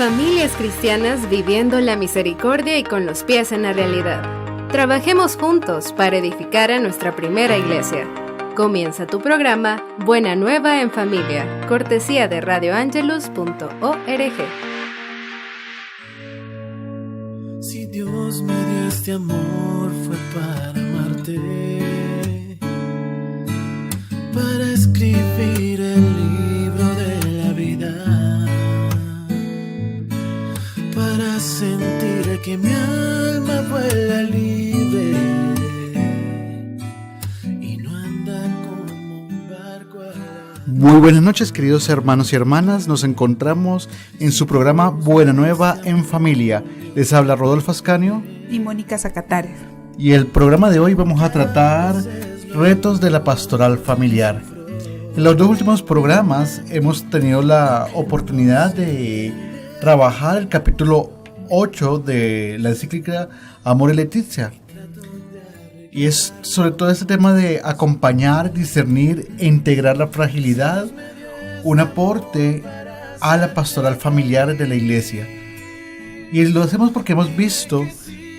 Familias cristianas viviendo la misericordia y con los pies en la realidad. Trabajemos juntos para edificar a nuestra primera iglesia. Comienza tu programa Buena Nueva en Familia, cortesía de radioangelus.org. Si Dios me dio este amor fue para amarte, para escribir el libro de la vida, para sentir que mi alma vuela libre y no anda como un barco a la... Muy buenas noches, queridos hermanos y hermanas. Nos encontramos en su programa Buena Nueva en Familia. Les habla Rodolfo Ascanio y Mónica Zacatares. Y el programa de hoy vamos a tratar retos de la pastoral familiar. En los dos últimos programas hemos tenido la oportunidad de trabajar el capítulo 8 de la encíclica Amor y Leticia. Y es sobre todo este tema de acompañar, discernir e integrar la fragilidad, un aporte a la pastoral familiar de la iglesia. Y lo hacemos porque hemos visto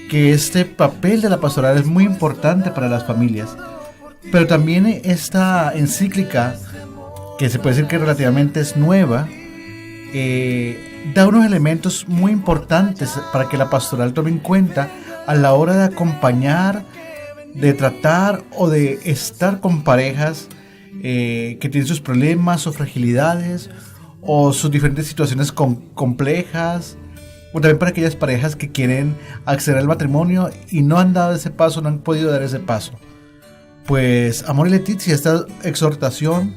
que este papel de la pastoral es muy importante para las familias. Pero también esta encíclica, que se puede decir que relativamente es nueva, da unos elementos muy importantes para que la pastoral tome en cuenta a la hora de acompañar, de tratar o de estar con parejas que tienen sus problemas o fragilidades o sus diferentes situaciones complejas, o también para aquellas parejas que quieren acceder al matrimonio y no han dado ese paso, no han podido dar ese paso. Pues Amor y Leticia, esta exhortación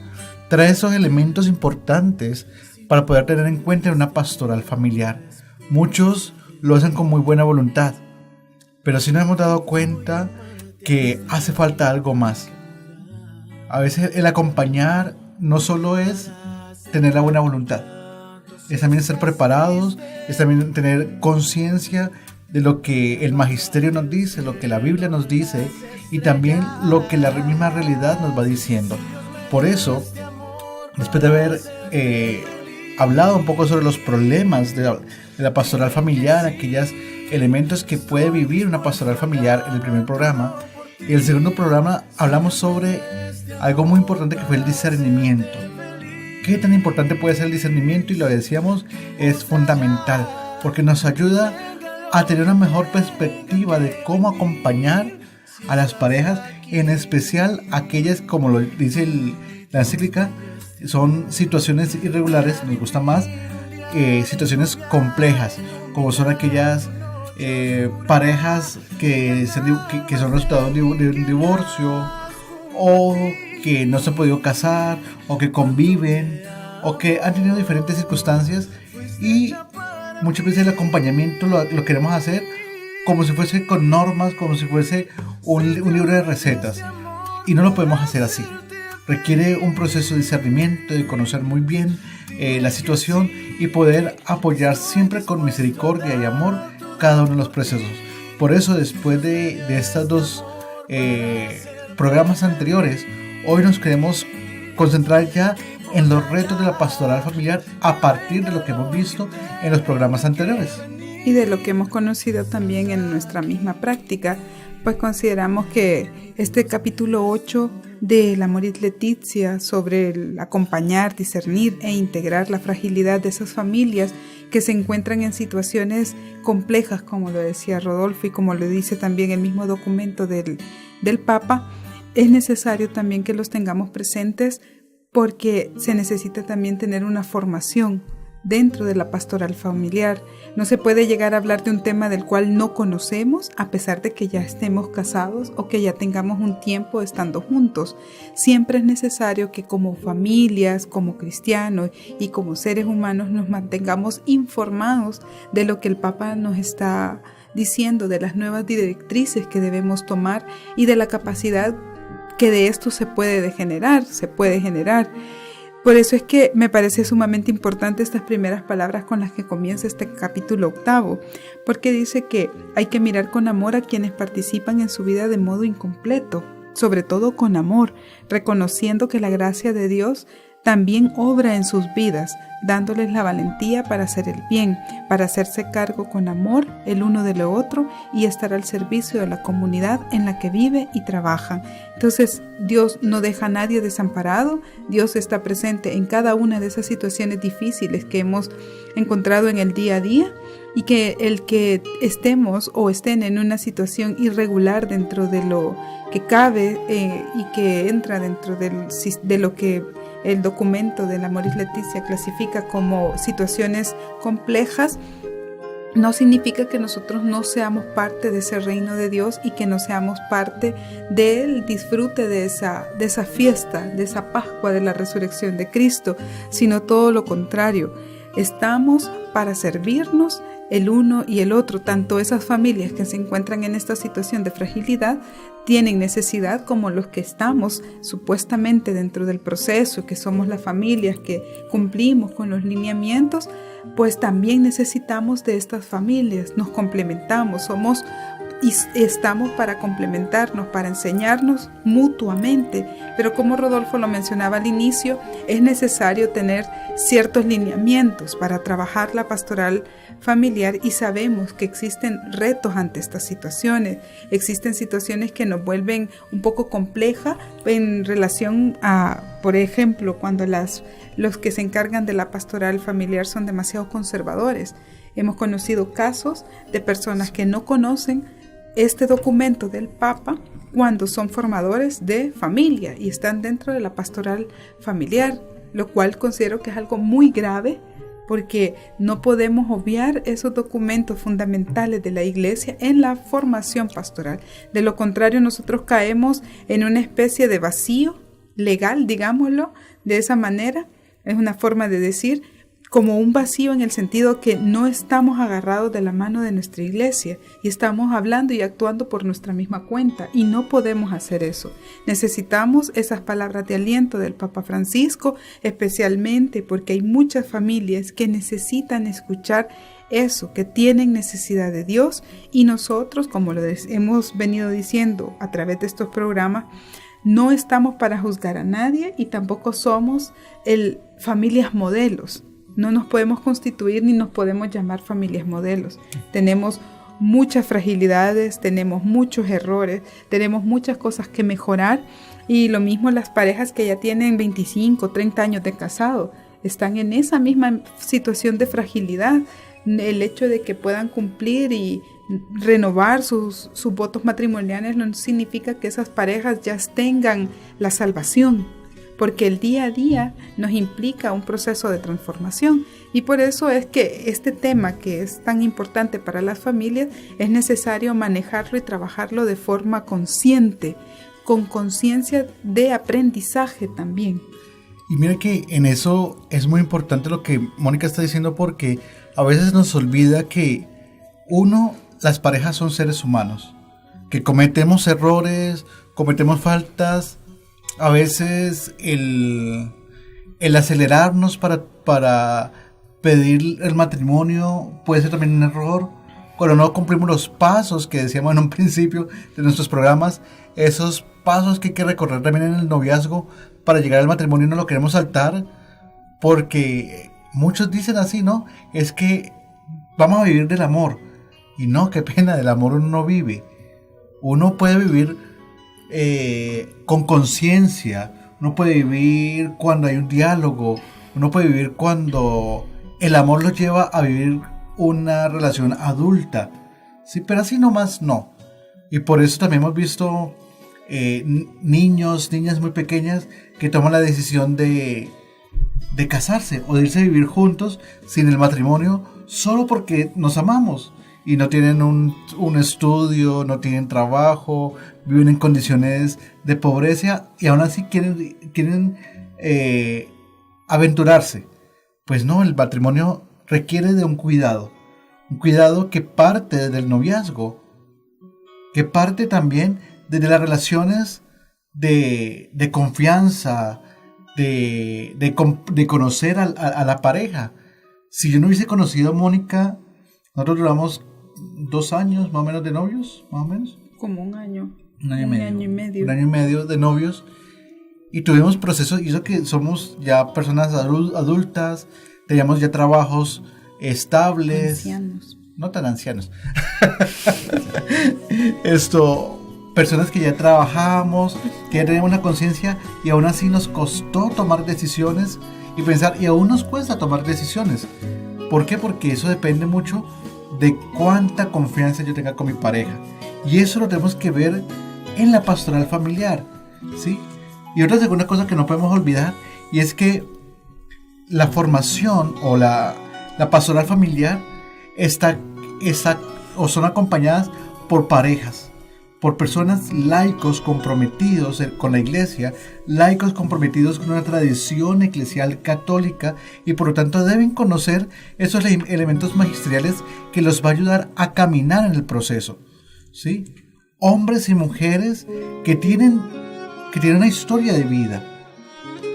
trae esos elementos importantes para poder tener en cuenta en una pastoral familiar. Muchos lo hacen con muy buena voluntad, pero sí nos hemos dado cuenta que hace falta algo más. A veces el acompañar no solo es tener la buena voluntad, es también estar preparados, es también tener conciencia de lo que el magisterio nos dice, lo que la Biblia nos dice y también lo que la misma realidad nos va diciendo. Por eso, después de haber hablado un poco sobre los problemas de la pastoral familiar, aquellos elementos que puede vivir una pastoral familiar en el primer programa, y el segundo programa hablamos sobre algo muy importante que fue el discernimiento. ¿Qué tan importante puede ser el discernimiento? Y lo decíamos, es fundamental porque nos ayuda a tener una mejor perspectiva de cómo acompañar a las parejas, en especial aquellas, como lo dice la encíclica, son situaciones irregulares, nos gusta más, situaciones complejas, como son aquellas parejas que son resultado de un divorcio, o que no se han podido casar, o que conviven, o que han tenido diferentes circunstancias, y muchas veces el acompañamiento lo queremos hacer como si fuese con normas, como si fuese un libro de recetas, y no lo podemos hacer así. Requiere un proceso de discernimiento, de conocer muy bien la situación y poder apoyar siempre con misericordia y amor cada uno de los procesos. Por eso, después de estos dos programas anteriores, hoy nos queremos concentrar ya en los retos de la pastoral familiar a partir de lo que hemos visto en los programas anteriores. Y de lo que hemos conocido también en nuestra misma práctica, pues consideramos que este capítulo 8 del Amor y Leticia, sobre el acompañar, discernir e integrar la fragilidad de esas familias que se encuentran en situaciones complejas, como lo decía Rodolfo y como lo dice también el mismo documento del Papa, es necesario también que los tengamos presentes porque se necesita también tener una formación dentro de la pastoral familiar. No se puede llegar a hablar de un tema del cual no conocemos a pesar de que ya estemos casados o que ya tengamos un tiempo estando juntos. Siempre es necesario que como familias, como cristianos y como seres humanos nos mantengamos informados de lo que el Papa nos está diciendo, de las nuevas directrices que debemos tomar y de la capacidad que de esto se puede generar. Por eso es que me parece sumamente importante estas primeras palabras con las que comienza este capítulo 8, porque dice que hay que mirar con amor a quienes participan en su vida de modo incompleto, sobre todo con amor, reconociendo que la gracia de Dios también obra en sus vidas, dándoles la valentía para hacer el bien, para hacerse cargo con amor el uno de lo otro y estar al servicio de la comunidad en la que vive y trabaja. Entonces, Dios no deja a nadie desamparado. Dios está presente en cada una de esas situaciones difíciles que hemos encontrado en el día a día, y que el que estemos o estén en una situación irregular dentro de lo que cabe y que entra dentro de lo que el documento de la Amoris Laetitia clasifica como situaciones complejas, no significa que nosotros no seamos parte de ese reino de Dios y que no seamos parte del disfrute de esa fiesta, de esa Pascua de la resurrección de Cristo, sino todo lo contrario. Estamos para servirnos el uno y el otro. Tanto esas familias que se encuentran en esta situación de fragilidad tienen necesidad, como los que estamos supuestamente dentro del proceso, que somos las familias que cumplimos con los lineamientos, pues también necesitamos de estas familias. Nos complementamos, y estamos para complementarnos, para enseñarnos mutuamente. Pero como Rodolfo lo mencionaba al inicio, es necesario tener ciertos lineamientos para trabajar la pastoral familiar, y sabemos que existen retos ante estas situaciones. Existen situaciones que nos vuelven un poco complejas en relación a, por ejemplo, cuando los que se encargan de la pastoral familiar son demasiado conservadores. Hemos conocido casos de personas que no conocen este documento del Papa cuando son formadores de familia y están dentro de la pastoral familiar, lo cual considero que es algo muy grave, porque no podemos obviar esos documentos fundamentales de la Iglesia en la formación pastoral. De lo contrario, nosotros caemos en una especie de vacío legal, digámoslo de esa manera. Es una forma de decir, como un vacío en el sentido que no estamos agarrados de la mano de nuestra Iglesia y estamos hablando y actuando por nuestra misma cuenta, y no podemos hacer eso. Necesitamos esas palabras de aliento del Papa Francisco, especialmente porque hay muchas familias que necesitan escuchar eso, que tienen necesidad de Dios, y nosotros, como lo hemos venido diciendo a través de estos programas, no estamos para juzgar a nadie y tampoco somos familias modelos. No nos podemos constituir ni nos podemos llamar familias modelos. Tenemos muchas fragilidades, tenemos muchos errores, tenemos muchas cosas que mejorar, y lo mismo las parejas que ya tienen 25, 30 años de casado, están en esa misma situación de fragilidad. El hecho de que puedan cumplir y renovar sus votos matrimoniales no significa que esas parejas ya tengan la salvación, porque el día a día nos implica un proceso de transformación, y por eso es que este tema, que es tan importante para las familias, es necesario manejarlo y trabajarlo de forma consciente, con conciencia de aprendizaje también. Y mira que en eso es muy importante lo que Mónica está diciendo, porque a veces nos olvida que las parejas son seres humanos, que cometemos errores, cometemos faltas. A veces el acelerarnos para pedir el matrimonio puede ser también un error. Cuando no cumplimos los pasos que decíamos en un principio de nuestros programas, esos pasos que hay que recorrer también en el noviazgo para llegar al matrimonio, no lo queremos saltar, porque muchos dicen así, ¿no? Es que vamos a vivir del amor. Y no, qué pena, del amor uno no vive. Uno puede vivir con conciencia, uno puede vivir cuando hay un diálogo, uno puede vivir cuando el amor lo lleva a vivir una relación adulta, sí, pero así nomás no. Y por eso también hemos visto niñas muy pequeñas que toman la decisión de casarse o de irse a vivir juntos sin el matrimonio, solo porque nos amamos. Y no tienen un estudio, no tienen trabajo, viven en condiciones de pobreza y aún así quieren aventurarse. Pues no, el matrimonio requiere de un cuidado que parte del noviazgo, que parte también desde las relaciones de confianza, de conocer a la pareja. Si yo no hubiese conocido a Mónica, nosotros duramos 2 años más o menos de novios, más o menos. Como un año. Un año y medio de novios. y tuvimos procesos, y eso que somos ya personas adultas, teníamos ya trabajos estables. Ancianos. No tan ancianos. Personas que ya trabajábamos, que ya teníamos una conciencia, y aún así nos costó tomar decisiones y pensar, y aún nos cuesta tomar decisiones. ¿Por qué? Porque eso depende mucho de cuánta confianza yo tenga con mi pareja. Y eso lo tenemos que ver en la pastoral familiar, ¿sí? Y otra segunda cosa que no podemos olvidar, y es que la formación o la pastoral familiar son acompañadas por parejas, por personas laicos comprometidos con la iglesia, laicos comprometidos con una tradición eclesial católica, y por lo tanto deben conocer esos elementos magisteriales que los va a ayudar a caminar en el proceso, ¿sí? Hombres y mujeres que tienen una historia de vida,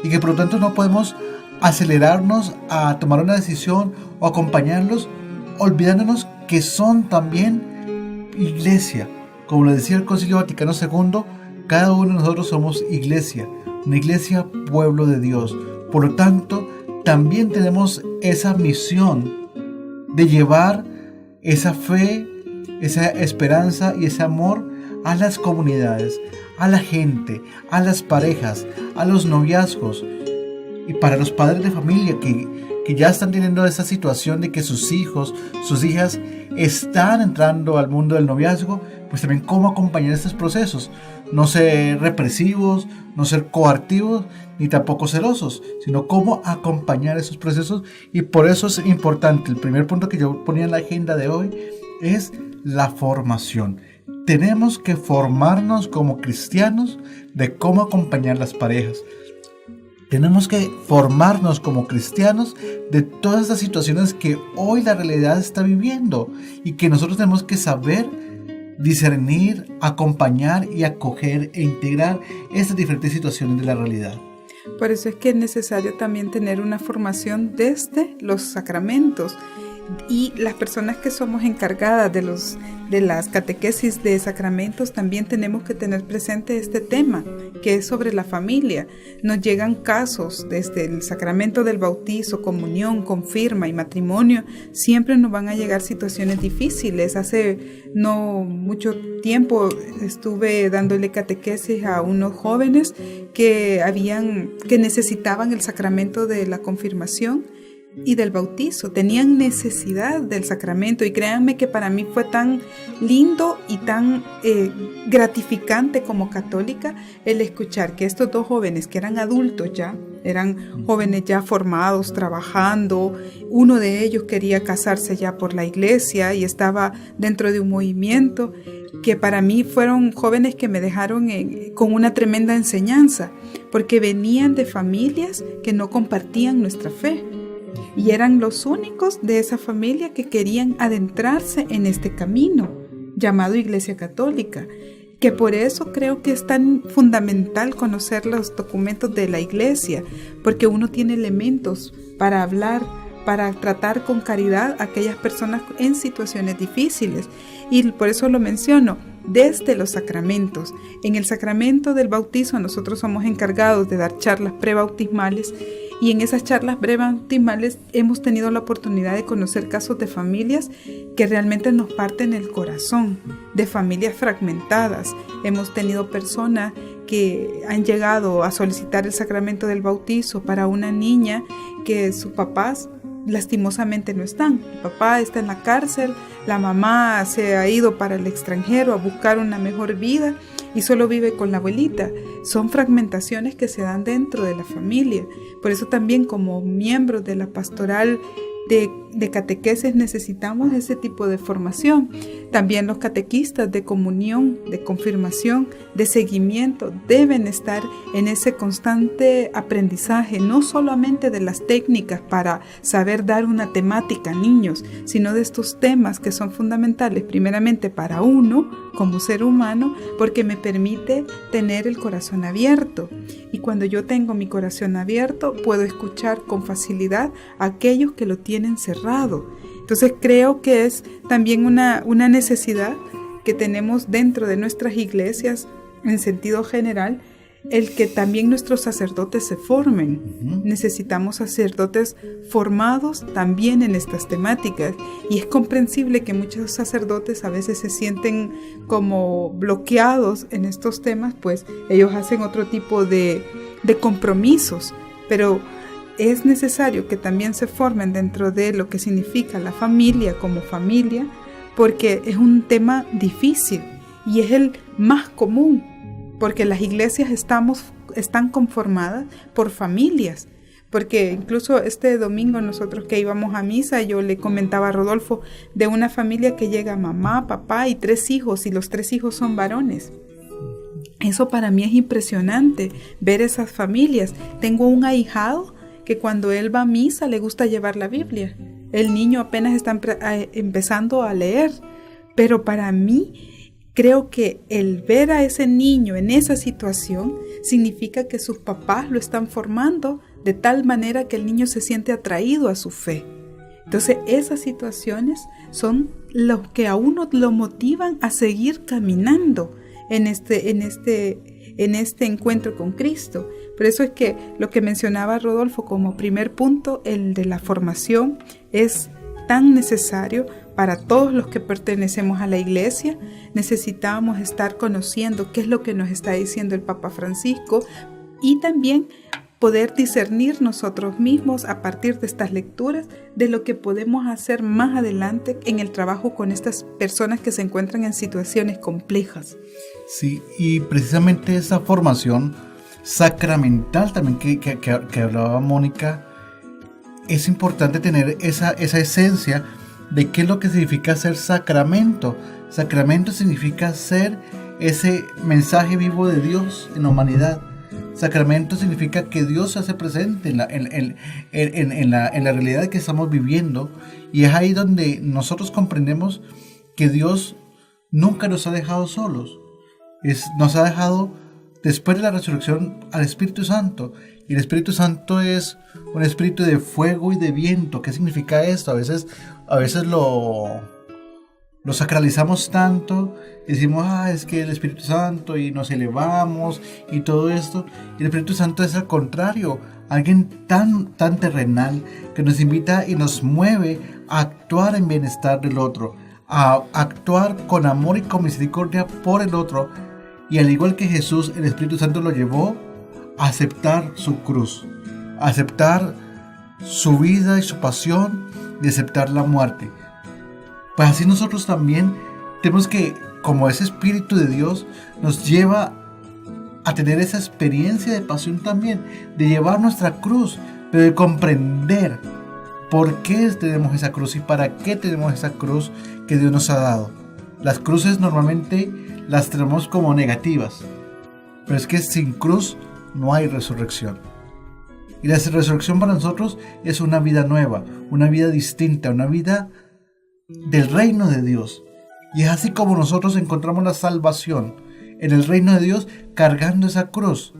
y que por lo tanto no podemos acelerarnos a tomar una decisión o acompañarlos, olvidándonos que son también iglesia. Como lo decía el Concilio Vaticano II, cada uno de nosotros somos iglesia, una iglesia pueblo de Dios. Por lo tanto, también tenemos esa misión de llevar esa fe, esa esperanza y ese amor a las comunidades, a la gente, a las parejas, a los noviazgos. Y para los padres de familia que ya están teniendo esa situación de que sus hijos, sus hijas están entrando al mundo del noviazgo, pues también cómo acompañar estos procesos. No ser represivos, no ser coactivos, ni tampoco celosos, sino cómo acompañar esos procesos. Y por eso es importante, el primer punto que yo ponía en la agenda de hoy es la formación. Tenemos que formarnos como cristianos de cómo acompañar las parejas. Tenemos que formarnos como cristianos de todas estas situaciones que hoy la realidad está viviendo, y que nosotros tenemos que saber discernir, acompañar y acoger e integrar estas diferentes situaciones de la realidad. Por eso es que es necesario también tener una formación desde los sacramentos, y las personas que somos encargadas de las catequesis de sacramentos también tenemos que tener presente este tema, que es sobre la familia. Nos llegan casos desde el sacramento del bautizo, comunión, confirma y matrimonio. Siempre nos van a llegar situaciones difíciles. Hace no mucho tiempo estuve dándole catequesis a unos jóvenes que necesitaban el sacramento de la confirmación y del bautizo. Tenían necesidad del sacramento, y créanme que para mí fue tan lindo y tan gratificante como católica el escuchar que estos dos jóvenes, que eran adultos ya, eran jóvenes ya formados, trabajando, uno de ellos quería casarse ya por la iglesia y estaba dentro de un movimiento, que para mí fueron jóvenes que me dejaron con una tremenda enseñanza, porque venían de familias que no compartían nuestra fe. Y eran los únicos de esa familia que querían adentrarse en este camino llamado Iglesia Católica, que por eso creo que es tan fundamental conocer los documentos de la Iglesia, porque uno tiene elementos para hablar, para tratar con caridad a aquellas personas en situaciones difíciles. Y por eso lo menciono, desde los sacramentos. En el sacramento del bautizo nosotros somos encargados de dar charlas prebautismales, y en esas charlas prebautismales hemos tenido la oportunidad de conocer casos de familias que realmente nos parten el corazón, de familias fragmentadas. Hemos tenido personas que han llegado a solicitar el sacramento del bautizo para una niña que sus papás lastimosamente no están. El papá está en la cárcel, la mamá se ha ido para el extranjero a buscar una mejor vida y solo vive con la abuelita. Son fragmentaciones que se dan dentro de la familia. Por eso también, como miembros de la pastoral de catequesis, necesitamos ese tipo de formación. También los catequistas de comunión, de confirmación, de seguimiento deben estar en ese constante aprendizaje, no solamente de las técnicas para saber dar una temática a niños, sino de estos temas que son fundamentales primeramente para uno como ser humano, porque me permite tener el corazón abierto. Y cuando yo tengo mi corazón abierto, puedo escuchar con facilidad a aquellos que lo tienen cerrado. Entonces creo que es también una necesidad que tenemos dentro de nuestras iglesias en sentido general, el que también nuestros sacerdotes se formen. Necesitamos sacerdotes formados también en estas temáticas, y es comprensible que muchos sacerdotes a veces se sienten como bloqueados en estos temas, pues ellos hacen otro tipo de compromisos, pero es necesario que también se formen dentro de lo que significa la familia como familia, porque es un tema difícil y es el más común, porque las iglesias están conformadas por familias. Porque incluso este domingo nosotros que íbamos a misa, yo le comentaba a Rodolfo de una familia que llega mamá, papá y 3 hijos, y los 3 hijos son varones. Eso para mí es impresionante, ver esas familias. Tengo un ahijado que cuando él va a misa le gusta llevar la Biblia. El niño apenas está empezando a leer, pero para mí creo que el ver a ese niño en esa situación significa que sus papás lo están formando de tal manera que el niño se siente atraído a su fe. Entonces esas situaciones son los que a uno lo motivan a seguir caminando en este encuentro con Cristo. Por eso es que lo que mencionaba Rodolfo como primer punto, el de la formación, es tan necesario para todos los que pertenecemos a la iglesia. Necesitamos estar conociendo qué es lo que nos está diciendo el Papa Francisco, y también poder discernir nosotros mismos a partir de estas lecturas de lo que podemos hacer más adelante en el trabajo con estas personas que se encuentran en situaciones complejas. Sí, y precisamente esa formación sacramental también que hablaba Mónica, es importante tener esa esencia de qué es lo que significa ser sacramento. Sacramento significa ser ese mensaje vivo de Dios en la humanidad. Sacramento significa que Dios se hace presente en la realidad que estamos viviendo, y es ahí donde nosotros comprendemos que Dios nunca nos ha dejado solos. Nos ha dejado después de la resurrección al Espíritu Santo, y el Espíritu Santo es un espíritu de fuego y de viento. ¿Qué significa esto? A veces lo sacralizamos tanto, decimos, es que el Espíritu Santo, y nos elevamos y todo esto, y el Espíritu Santo es al contrario, alguien tan terrenal que nos invita y nos mueve a actuar en bienestar del otro, a actuar con amor y con misericordia por el otro. Y al igual que Jesús, el Espíritu Santo lo llevó a aceptar su cruz, a aceptar su vida y su pasión, y aceptar la muerte. Pues así nosotros también tenemos que, como ese Espíritu de Dios nos lleva a tener esa experiencia de pasión también, de llevar nuestra cruz, pero de comprender por qué tenemos esa cruz y para qué tenemos esa cruz que Dios nos ha dado. Las cruces normalmente las tenemos como negativas, pero es que sin cruz no hay resurrección. Y la resurrección para nosotros es una vida nueva, una vida distinta, una vida del reino de Dios. Y es así como nosotros encontramos la salvación en el reino de Dios, cargando esa cruz.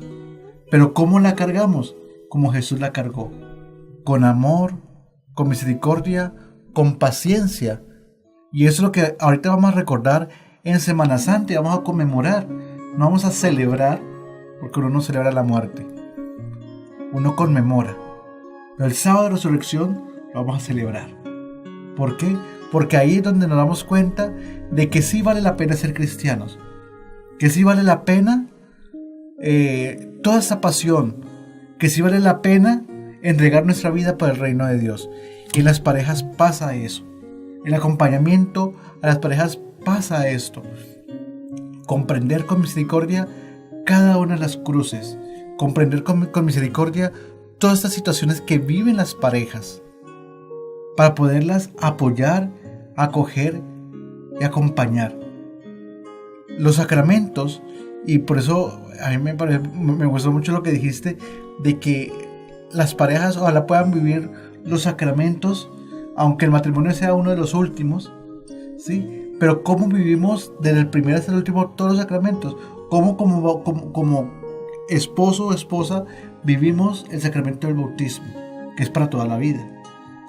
Pero ¿cómo la cargamos? Como Jesús la cargó, con amor, con misericordia, con paciencia. Y eso es lo que ahorita vamos a recordar en Semana Santa, y vamos a conmemorar. No vamos a celebrar, porque uno no celebra la muerte, uno conmemora. Pero el sábado de resurrección lo vamos a celebrar. ¿Por qué? Porque ahí es donde nos damos cuenta de que sí vale la pena ser cristianos, que sí vale la pena toda esa pasión, que sí vale la pena entregar nuestra vida para el reino de Dios. Y en las parejas pasa eso, en el acompañamiento a las parejas pasa esto. Comprender con misericordia cada una de las cruces, comprender con misericordia todas estas situaciones que viven las parejas, para poderlas apoyar, acoger y acompañar. Los sacramentos, y por eso a mí me gustó mucho lo que dijiste, de que las parejas ojalá puedan vivir los sacramentos, aunque el matrimonio sea uno de los últimos, ¿sí? Pero cómo vivimos desde el primero hasta el último todos los sacramentos, cómo como esposo o esposa vivimos el sacramento del bautismo, que es para toda la vida,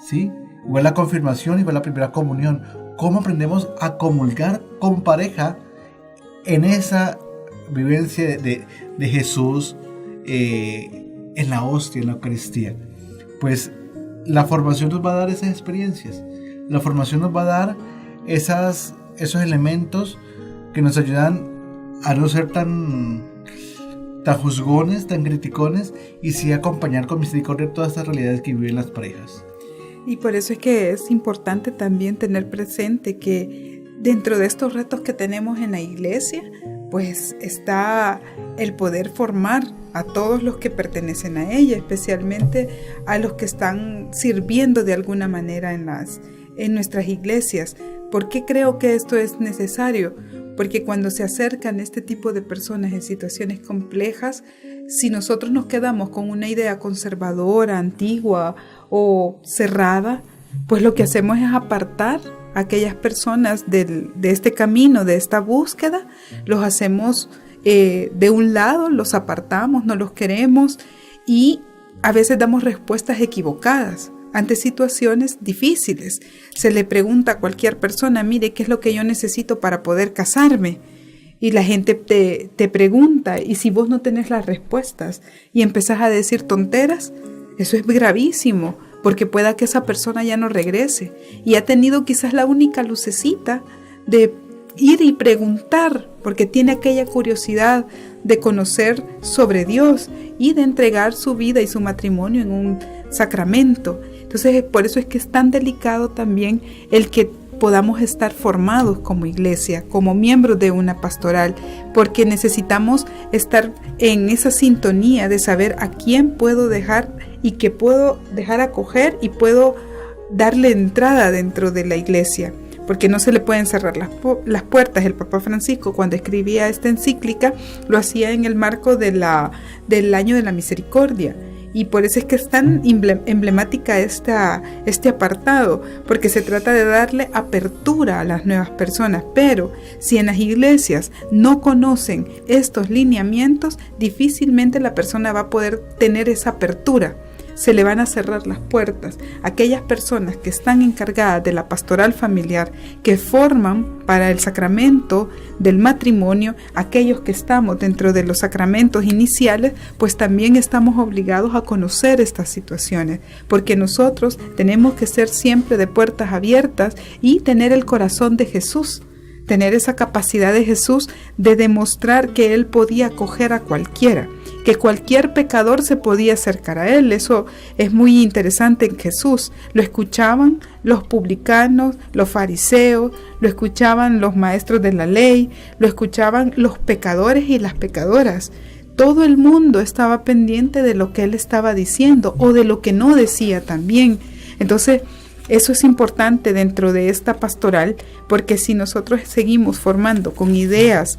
¿sí? Igual la confirmación, igual la primera comunión. Cómo aprendemos a comulgar con pareja en esa vivencia de Jesús en la hostia, en la Eucaristía. Pues la formación nos va a dar esas experiencias. La formación nos va a dar esos elementos que nos ayudan a no ser tan juzgones, tan criticones, y sí acompañar con misericordia todas estas realidades que viven las parejas. Y por eso es que es importante también tener presente que dentro de estos retos que tenemos en la iglesia, pues está el poder formar a todos los que pertenecen a ella, especialmente a los que están sirviendo de alguna manera en nuestras iglesias. ¿Por qué creo que esto es necesario? Porque cuando se acercan este tipo de personas en situaciones complejas, si nosotros nos quedamos con una idea conservadora, antigua o cerrada, pues lo que hacemos es apartar a aquellas personas de este camino, de esta búsqueda. Los hacemos de un lado, los apartamos, no los queremos y a veces damos respuestas equivocadas ante situaciones difíciles. Se le pregunta a cualquier persona, mire, ¿qué es lo que yo necesito para poder casarme? Y la gente te pregunta, y si vos no tenés las respuestas y empezás a decir tonteras, eso es gravísimo, porque pueda que esa persona ya no regrese y ha tenido quizás la única lucecita de ir y preguntar, porque tiene aquella curiosidad de conocer sobre Dios y de entregar su vida y su matrimonio en un sacramento. Entonces, por eso es que es tan delicado también el que podamos estar formados como iglesia, como miembros de una pastoral, porque necesitamos estar en esa sintonía de saber a quién puedo dejar y que puedo dejar acoger y puedo darle entrada dentro de la iglesia, porque no se le pueden cerrar las puertas. El Papa Francisco, cuando escribía esta encíclica, lo hacía en el marco del año de la misericordia. Y por eso es que es tan emblemática este apartado, porque se trata de darle apertura a las nuevas personas. Pero si en las iglesias no conocen estos lineamientos, difícilmente la persona va a poder tener esa apertura. Se le van a cerrar las puertas. Aquellas personas que están encargadas de la pastoral familiar, que forman para el sacramento del matrimonio, aquellos que estamos dentro de los sacramentos iniciales, pues también estamos obligados a conocer estas situaciones, porque nosotros tenemos que ser siempre de puertas abiertas y tener el corazón de Jesús, tener esa capacidad de Jesús de demostrar que Él podía acoger a cualquiera, que cualquier pecador se podía acercar a Él. Eso es muy interesante en Jesús. Lo escuchaban los publicanos, los fariseos, lo escuchaban los maestros de la ley, lo escuchaban los pecadores y las pecadoras. Todo el mundo estaba pendiente de lo que Él estaba diciendo o de lo que no decía también. Entonces, eso es importante dentro de esta pastoral, porque si nosotros seguimos formando con ideas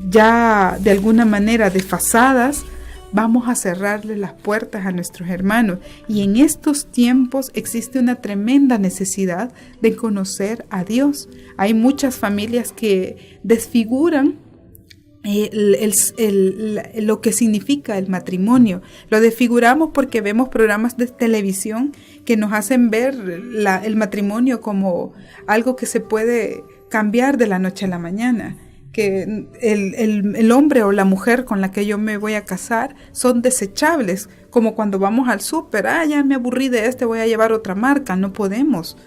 ya de alguna manera desfasadas, vamos a cerrarle las puertas a nuestros hermanos. Y en estos tiempos existe una tremenda necesidad de conocer a Dios. Hay muchas familias que desfiguran lo que significa el matrimonio. Lo desfiguramos porque vemos programas de televisión que nos hacen ver el matrimonio como algo que se puede cambiar de la noche a la mañana, que el hombre o la mujer con la que yo me voy a casar son desechables, como cuando vamos al súper, ya me aburrí de voy a llevar otra marca. No podemos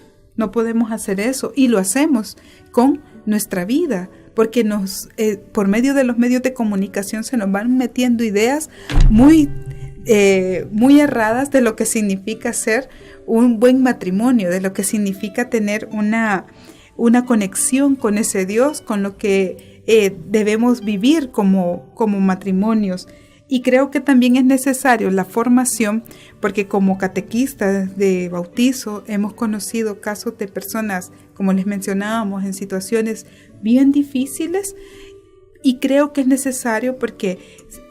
hacer eso, y lo hacemos con nuestra vida, porque por medio de los medios de comunicación se nos van metiendo ideas muy erradas de lo que significa ser un buen matrimonio, de lo que significa tener una conexión con ese Dios, con lo que debemos vivir como matrimonios. Y creo que también es necesario la formación, porque como catequistas de bautizo hemos conocido casos de personas, como les mencionábamos, en situaciones bien difíciles, y creo que es necesario porque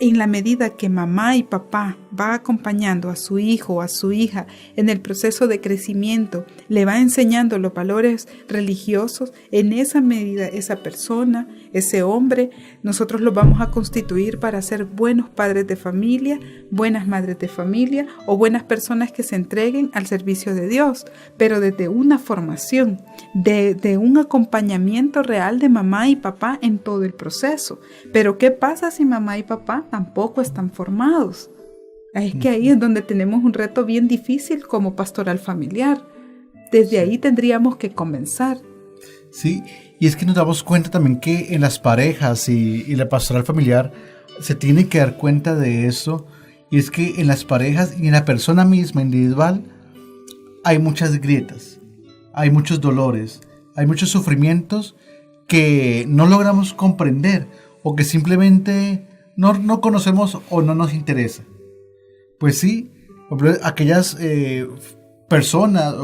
en la medida que mamá y papá va acompañando a su hijo o a su hija en el proceso de crecimiento, le va enseñando los valores religiosos, en esa medida esa persona, ese hombre, nosotros lo vamos a constituir para ser buenos padres de familia, buenas madres de familia o buenas personas que se entreguen al servicio de Dios, pero desde una formación, de un acompañamiento real de mamá y papá en todo el proceso. Pero ¿qué pasa si mamá y papá tampoco están formados? Es que ahí es donde tenemos un reto bien difícil como pastoral familiar. Desde ahí tendríamos que comenzar. Sí, y es que nos damos cuenta también que en las parejas y la pastoral familiar se tiene que dar cuenta de eso. Y es que en las parejas y en la persona misma individual hay muchas grietas, hay muchos dolores, hay muchos sufrimientos que no logramos comprender o que simplemente no conocemos o no nos interesa. Pues sí, aquellas personas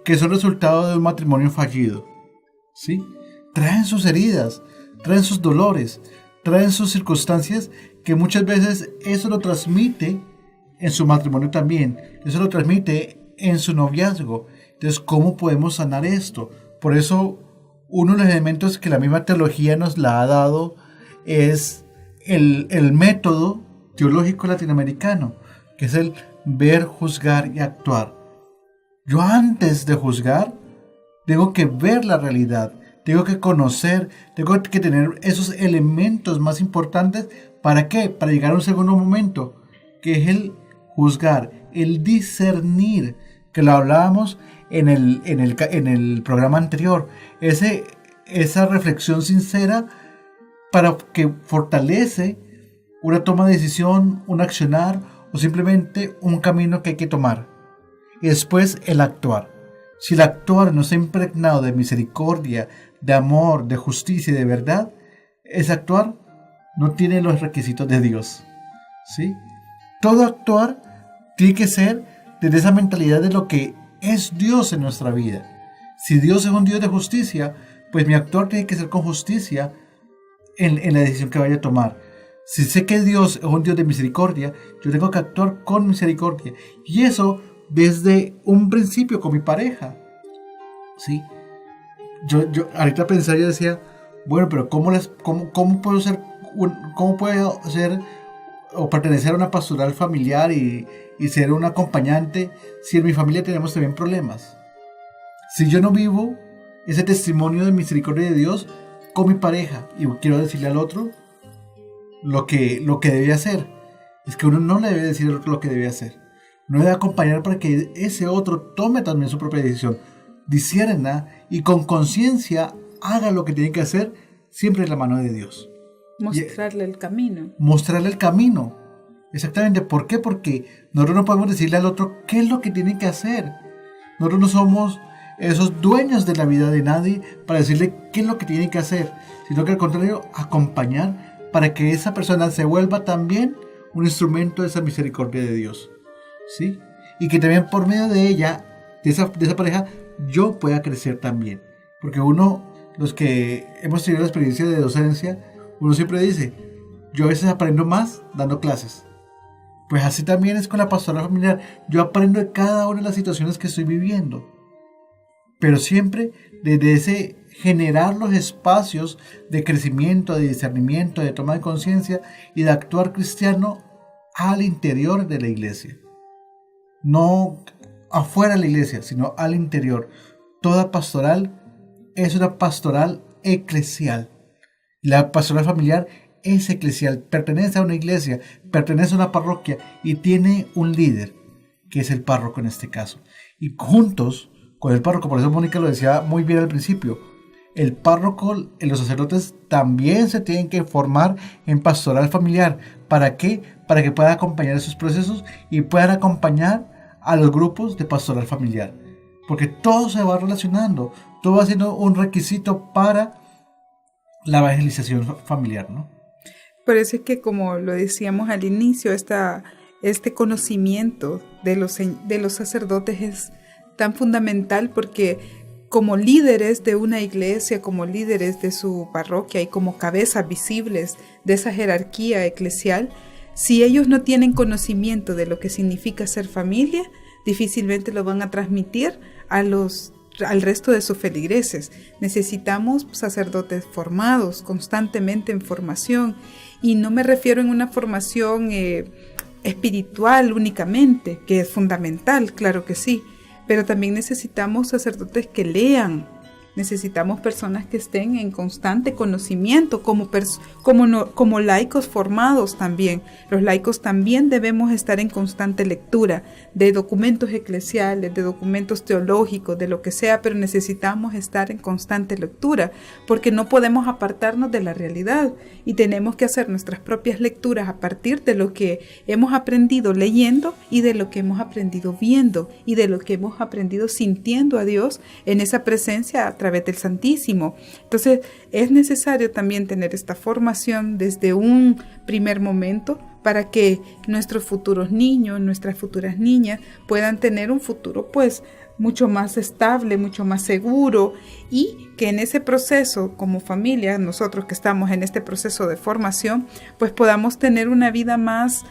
que son resultado de un matrimonio fallido, ¿sí? Traen sus heridas, traen sus dolores, traen sus circunstancias que muchas veces eso lo transmite en su matrimonio también, eso lo transmite en su noviazgo. Entonces, ¿cómo podemos sanar esto? Por eso, uno de los elementos que la misma teología nos la ha dado es el método teológico latinoamericano, que es el ver, juzgar y actuar. Yo antes de juzgar, tengo que ver la realidad, tengo que conocer, tengo que tener esos elementos más importantes. ¿Para qué? Para llegar a un segundo momento, que es el juzgar, el discernir, que lo hablábamos en el programa anterior. Esa reflexión sincera para que fortalece una toma de decisión, un accionar o simplemente un camino que hay que tomar. Y después el actuar. Si el actuar no está impregnado de misericordia, de amor, de justicia y de verdad, ese actuar no tiene los requisitos de Dios, ¿sí? Todo actuar tiene que ser desde esa mentalidad de lo que es Dios en nuestra vida. Si Dios es un Dios de justicia, pues mi actuar tiene que ser con justicia en la decisión que vaya a tomar. Si sé que Dios es un Dios de misericordia, yo tengo que actuar con misericordia. Y eso desde un principio con mi pareja, ¿sí? Yo ahorita pensaba, yo decía, bueno, pero ¿cómo puedo ser o pertenecer a una pastoral familiar y ser un acompañante si en mi familia tenemos también problemas? Si yo no vivo ese testimonio de misericordia de Dios con mi pareja y quiero decirle al otro lo que debe hacer, es que uno no le debe decir al otro lo que debe hacer. No debe acompañar para que ese otro tome también su propia decisión, discierna y con conciencia haga lo que tiene que hacer, siempre en la mano de Dios. Mostrarle el camino. Mostrarle el camino. Exactamente. ¿Por qué? Porque nosotros no podemos decirle al otro qué es lo que tiene que hacer. Nosotros no somos esos dueños de la vida de nadie para decirle qué es lo que tiene que hacer, sino que al contrario, acompañar para que esa persona se vuelva también un instrumento de esa misericordia de Dios, ¿sí? Y que también por medio de ella, de esa pareja, yo pueda crecer también. Porque los que hemos tenido la experiencia de docencia, uno siempre dice, yo a veces aprendo más dando clases. Pues así también es con la pastoral familiar. Yo aprendo de cada una de las situaciones que estoy viviendo. Pero siempre desde ese generar los espacios de crecimiento, de discernimiento, de toma de conciencia y de actuar cristiano al interior de la iglesia. No afuera de la iglesia, sino al interior. Toda pastoral es una pastoral eclesial. La pastoral familiar es eclesial, pertenece a una iglesia, pertenece a una parroquia y tiene un líder, que es el párroco en este caso. Y juntos con el párroco, por eso Mónica lo decía muy bien al principio, el párroco y los sacerdotes también se tienen que formar en pastoral familiar. ¿Para qué? Para que puedan acompañar esos procesos y puedan acompañar a los grupos de pastoral familiar. Porque todo se va relacionando, todo va siendo un requisito para la evangelización familiar, ¿no? Por eso es que, como lo decíamos al inicio, este conocimiento de los sacerdotes es tan fundamental, porque como líderes de una iglesia, como líderes de su parroquia y como cabezas visibles de esa jerarquía eclesial, Si ellos no tienen conocimiento de lo que significa ser familia, difícilmente lo van a transmitir al resto de sus feligreses. Necesitamos sacerdotes formados, constantemente en formación, y no me refiero en una formación espiritual únicamente, que es fundamental, claro que sí, pero también necesitamos sacerdotes que lean. Necesitamos personas que estén en constante conocimiento, como laicos formados también. Los laicos también debemos estar en constante lectura de documentos eclesiales, de documentos teológicos, de lo que sea, pero necesitamos estar en constante lectura, porque no podemos apartarnos de la realidad y tenemos que hacer nuestras propias lecturas a partir de lo que hemos aprendido leyendo y de lo que hemos aprendido viendo y de lo que hemos aprendido sintiendo a Dios en esa presencia a través del Santísimo. Entonces es necesario también tener esta formación desde un primer momento para que nuestros futuros niños, nuestras futuras niñas puedan tener un futuro pues mucho más estable, mucho más seguro, y que en ese proceso como familia, nosotros que estamos en este proceso de formación, pues podamos tener una vida más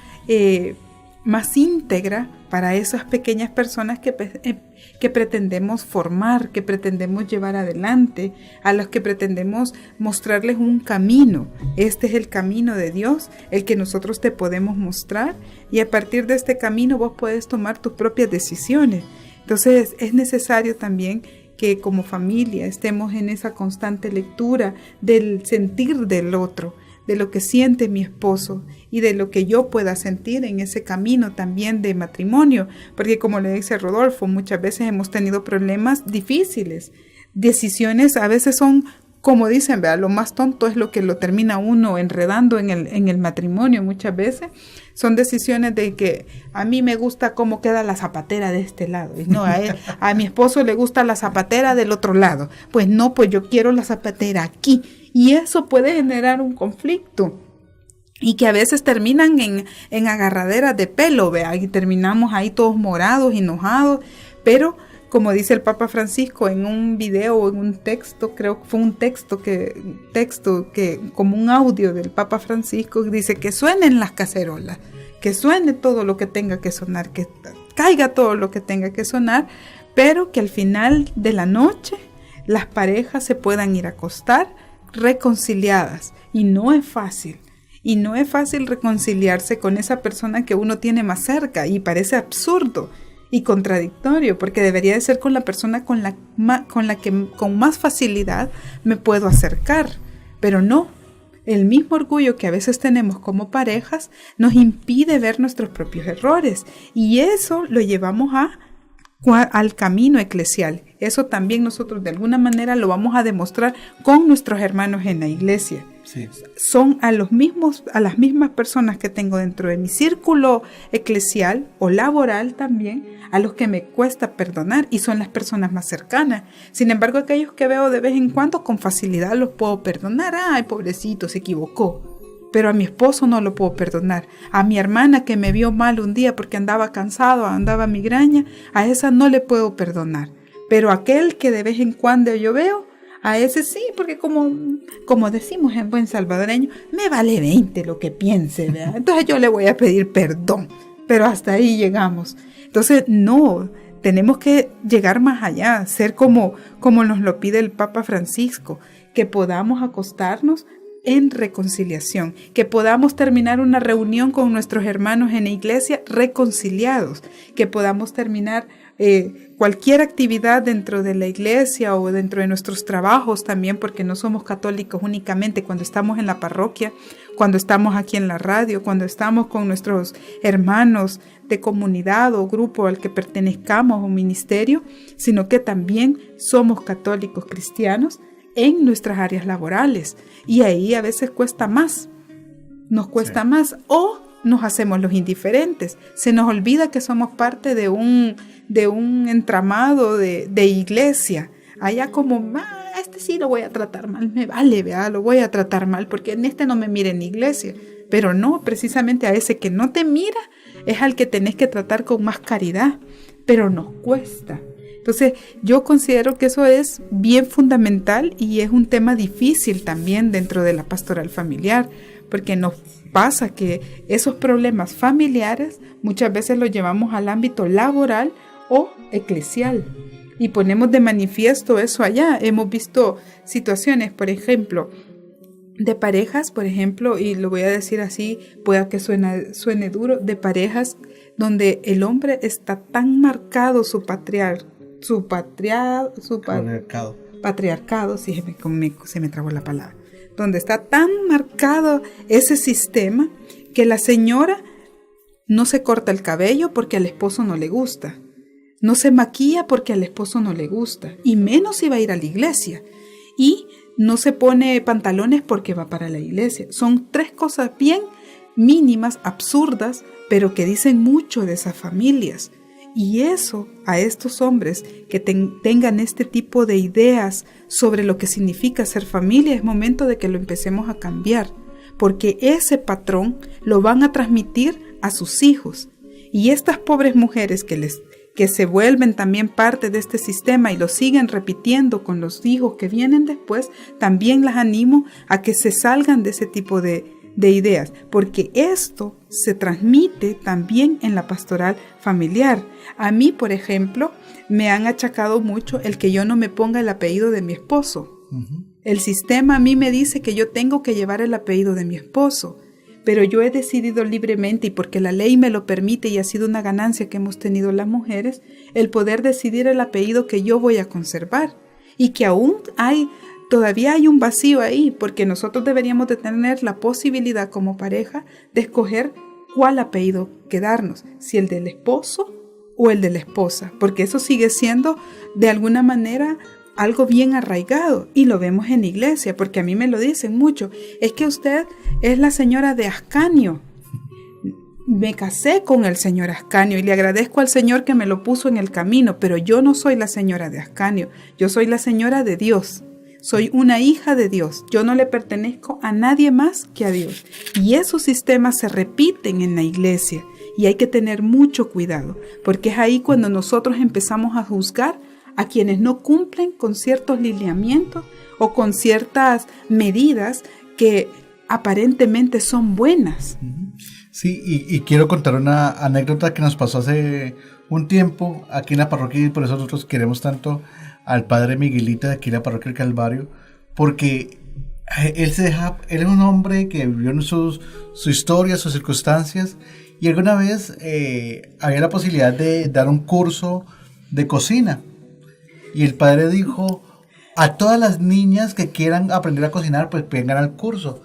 íntegra para esas pequeñas personas que pretendemos formar, que pretendemos llevar adelante, a los que pretendemos mostrarles un camino. Este es el camino de Dios, el que nosotros te podemos mostrar, y a partir de este camino vos puedes tomar tus propias decisiones. Entonces es necesario también que como familia estemos en esa constante lectura del sentir del otro, de lo que siente mi esposo y de lo que yo pueda sentir en ese camino también de matrimonio, porque como le dice Rodolfo, muchas veces hemos tenido problemas difíciles, decisiones a veces son, como dicen, ¿verdad? Lo más tonto es lo que lo termina uno enredando en el matrimonio. Muchas veces son decisiones de que a mí me gusta cómo queda la zapatera de este lado, y no, a mi esposo le gusta la zapatera del otro lado, pues no, pues yo quiero la zapatera aquí. Y eso puede generar un conflicto y que a veces terminan en agarraderas de pelo, ¿vea? Y terminamos ahí todos morados, enojados, pero como dice el Papa Francisco en un video o en un texto, creo que fue un texto que como un audio del Papa Francisco, dice que suenen las cacerolas, que suene todo lo que tenga que sonar, que caiga todo lo que tenga que sonar, pero que al final de la noche las parejas se puedan ir a acostar reconciliadas, y no es fácil reconciliarse con esa persona que uno tiene más cerca, y parece absurdo y contradictorio, porque debería de ser con la persona con la que con más facilidad me puedo acercar, pero no, el mismo orgullo que a veces tenemos como parejas nos impide ver nuestros propios errores, y eso lo llevamos al camino eclesial. Eso también nosotros de alguna manera lo vamos a demostrar con nuestros hermanos en la iglesia. Sí. Son a las mismas personas que tengo dentro de mi círculo eclesial o laboral también, a los que me cuesta perdonar, y son las personas más cercanas. Sin embargo, aquellos que veo de vez en cuando con facilidad los puedo perdonar. Ay, pobrecito, se equivocó. Pero a mi esposo no lo puedo perdonar. A mi hermana que me vio mal un día porque andaba cansado, andaba migraña, a esa no le puedo perdonar. Pero aquel que de vez en cuando yo veo, a ese sí, porque como decimos en buen salvadoreño, me vale 20 lo que piense, ¿verdad? Entonces yo le voy a pedir perdón, pero hasta ahí llegamos. Entonces no, tenemos que llegar más allá, ser como nos lo pide el Papa Francisco, que podamos acostarnos en reconciliación, que podamos terminar una reunión con nuestros hermanos en la iglesia reconciliados, que podamos terminar cualquier actividad dentro de la iglesia o dentro de nuestros trabajos también, porque no somos católicos únicamente cuando estamos en la parroquia, cuando estamos aquí en la radio, cuando estamos con nuestros hermanos de comunidad o grupo al que pertenezcamos o ministerio, sino que también somos católicos cristianos en nuestras áreas laborales, y ahí a veces cuesta más, nos cuesta más, o nos hacemos los indiferentes, se nos olvida que somos parte de un entramado de iglesia, allá como, este sí lo voy a tratar mal, me vale, lo voy a tratar mal, porque en este no me mira en la iglesia, pero no, precisamente a ese que no te mira, es al que tenés que tratar con más caridad, pero nos cuesta. Entonces yo considero que eso es bien fundamental y es un tema difícil también dentro de la pastoral familiar, porque nos pasa que esos problemas familiares muchas veces los llevamos al ámbito laboral o eclesial y ponemos de manifiesto eso allá. Hemos visto situaciones, por ejemplo, de parejas, por ejemplo, y lo voy a decir así, pueda que suene duro, de parejas donde el hombre está tan marcado su patriarcado, sí, se me trabó la palabra, donde está tan marcado ese sistema que la señora no se corta el cabello porque al esposo no le gusta, no se maquilla porque al esposo no le gusta, y menos si va a ir a la iglesia, y no se pone pantalones porque va para la iglesia. Son 3 cosas bien mínimas, absurdas, pero que dicen mucho de esas familias. Y eso, a estos hombres que tengan este tipo de ideas sobre lo que significa ser familia, es momento de que lo empecemos a cambiar, porque ese patrón lo van a transmitir a sus hijos. Y estas pobres mujeres que se vuelven también parte de este sistema y lo siguen repitiendo con los hijos que vienen después, también las animo a que se salgan de ese tipo de ideas, porque esto se transmite también en la pastoral familiar. A mí, por ejemplo, me han achacado mucho el que yo no me ponga el apellido de mi esposo. El sistema a mí me dice que yo tengo que llevar el apellido de mi esposo, pero yo he decidido libremente, y porque la ley me lo permite y ha sido una ganancia que hemos tenido las mujeres, el poder decidir el apellido que yo voy a conservar, y que aún todavía hay un vacío ahí, porque nosotros deberíamos de tener la posibilidad como pareja de escoger cuál apellido quedarnos, si el del esposo o el de la esposa, porque eso sigue siendo de alguna manera algo bien arraigado, y lo vemos en la iglesia, porque a mí me lo dicen mucho, es que usted es la señora de Ascanio. Me casé con el señor Ascanio y le agradezco al Señor que me lo puso en el camino, pero yo no soy la señora de Ascanio, yo soy la señora de Dios. Soy una hija de Dios, yo no le pertenezco a nadie más que a Dios. Y esos sistemas se repiten en la iglesia y hay que tener mucho cuidado, porque es ahí cuando nosotros empezamos a juzgar a quienes no cumplen con ciertos lineamientos o con ciertas medidas que aparentemente son buenas. Sí, y quiero contar una anécdota que nos pasó hace un tiempo aquí en la parroquia, y por eso nosotros queremos tanto al padre Miguelito de aquí en la parroquia del Calvario, porque él es un hombre que vivió en su historia, sus circunstancias, y alguna vez había la posibilidad de dar un curso de cocina, y el padre dijo: a todas las niñas que quieran aprender a cocinar, pues vengan al curso.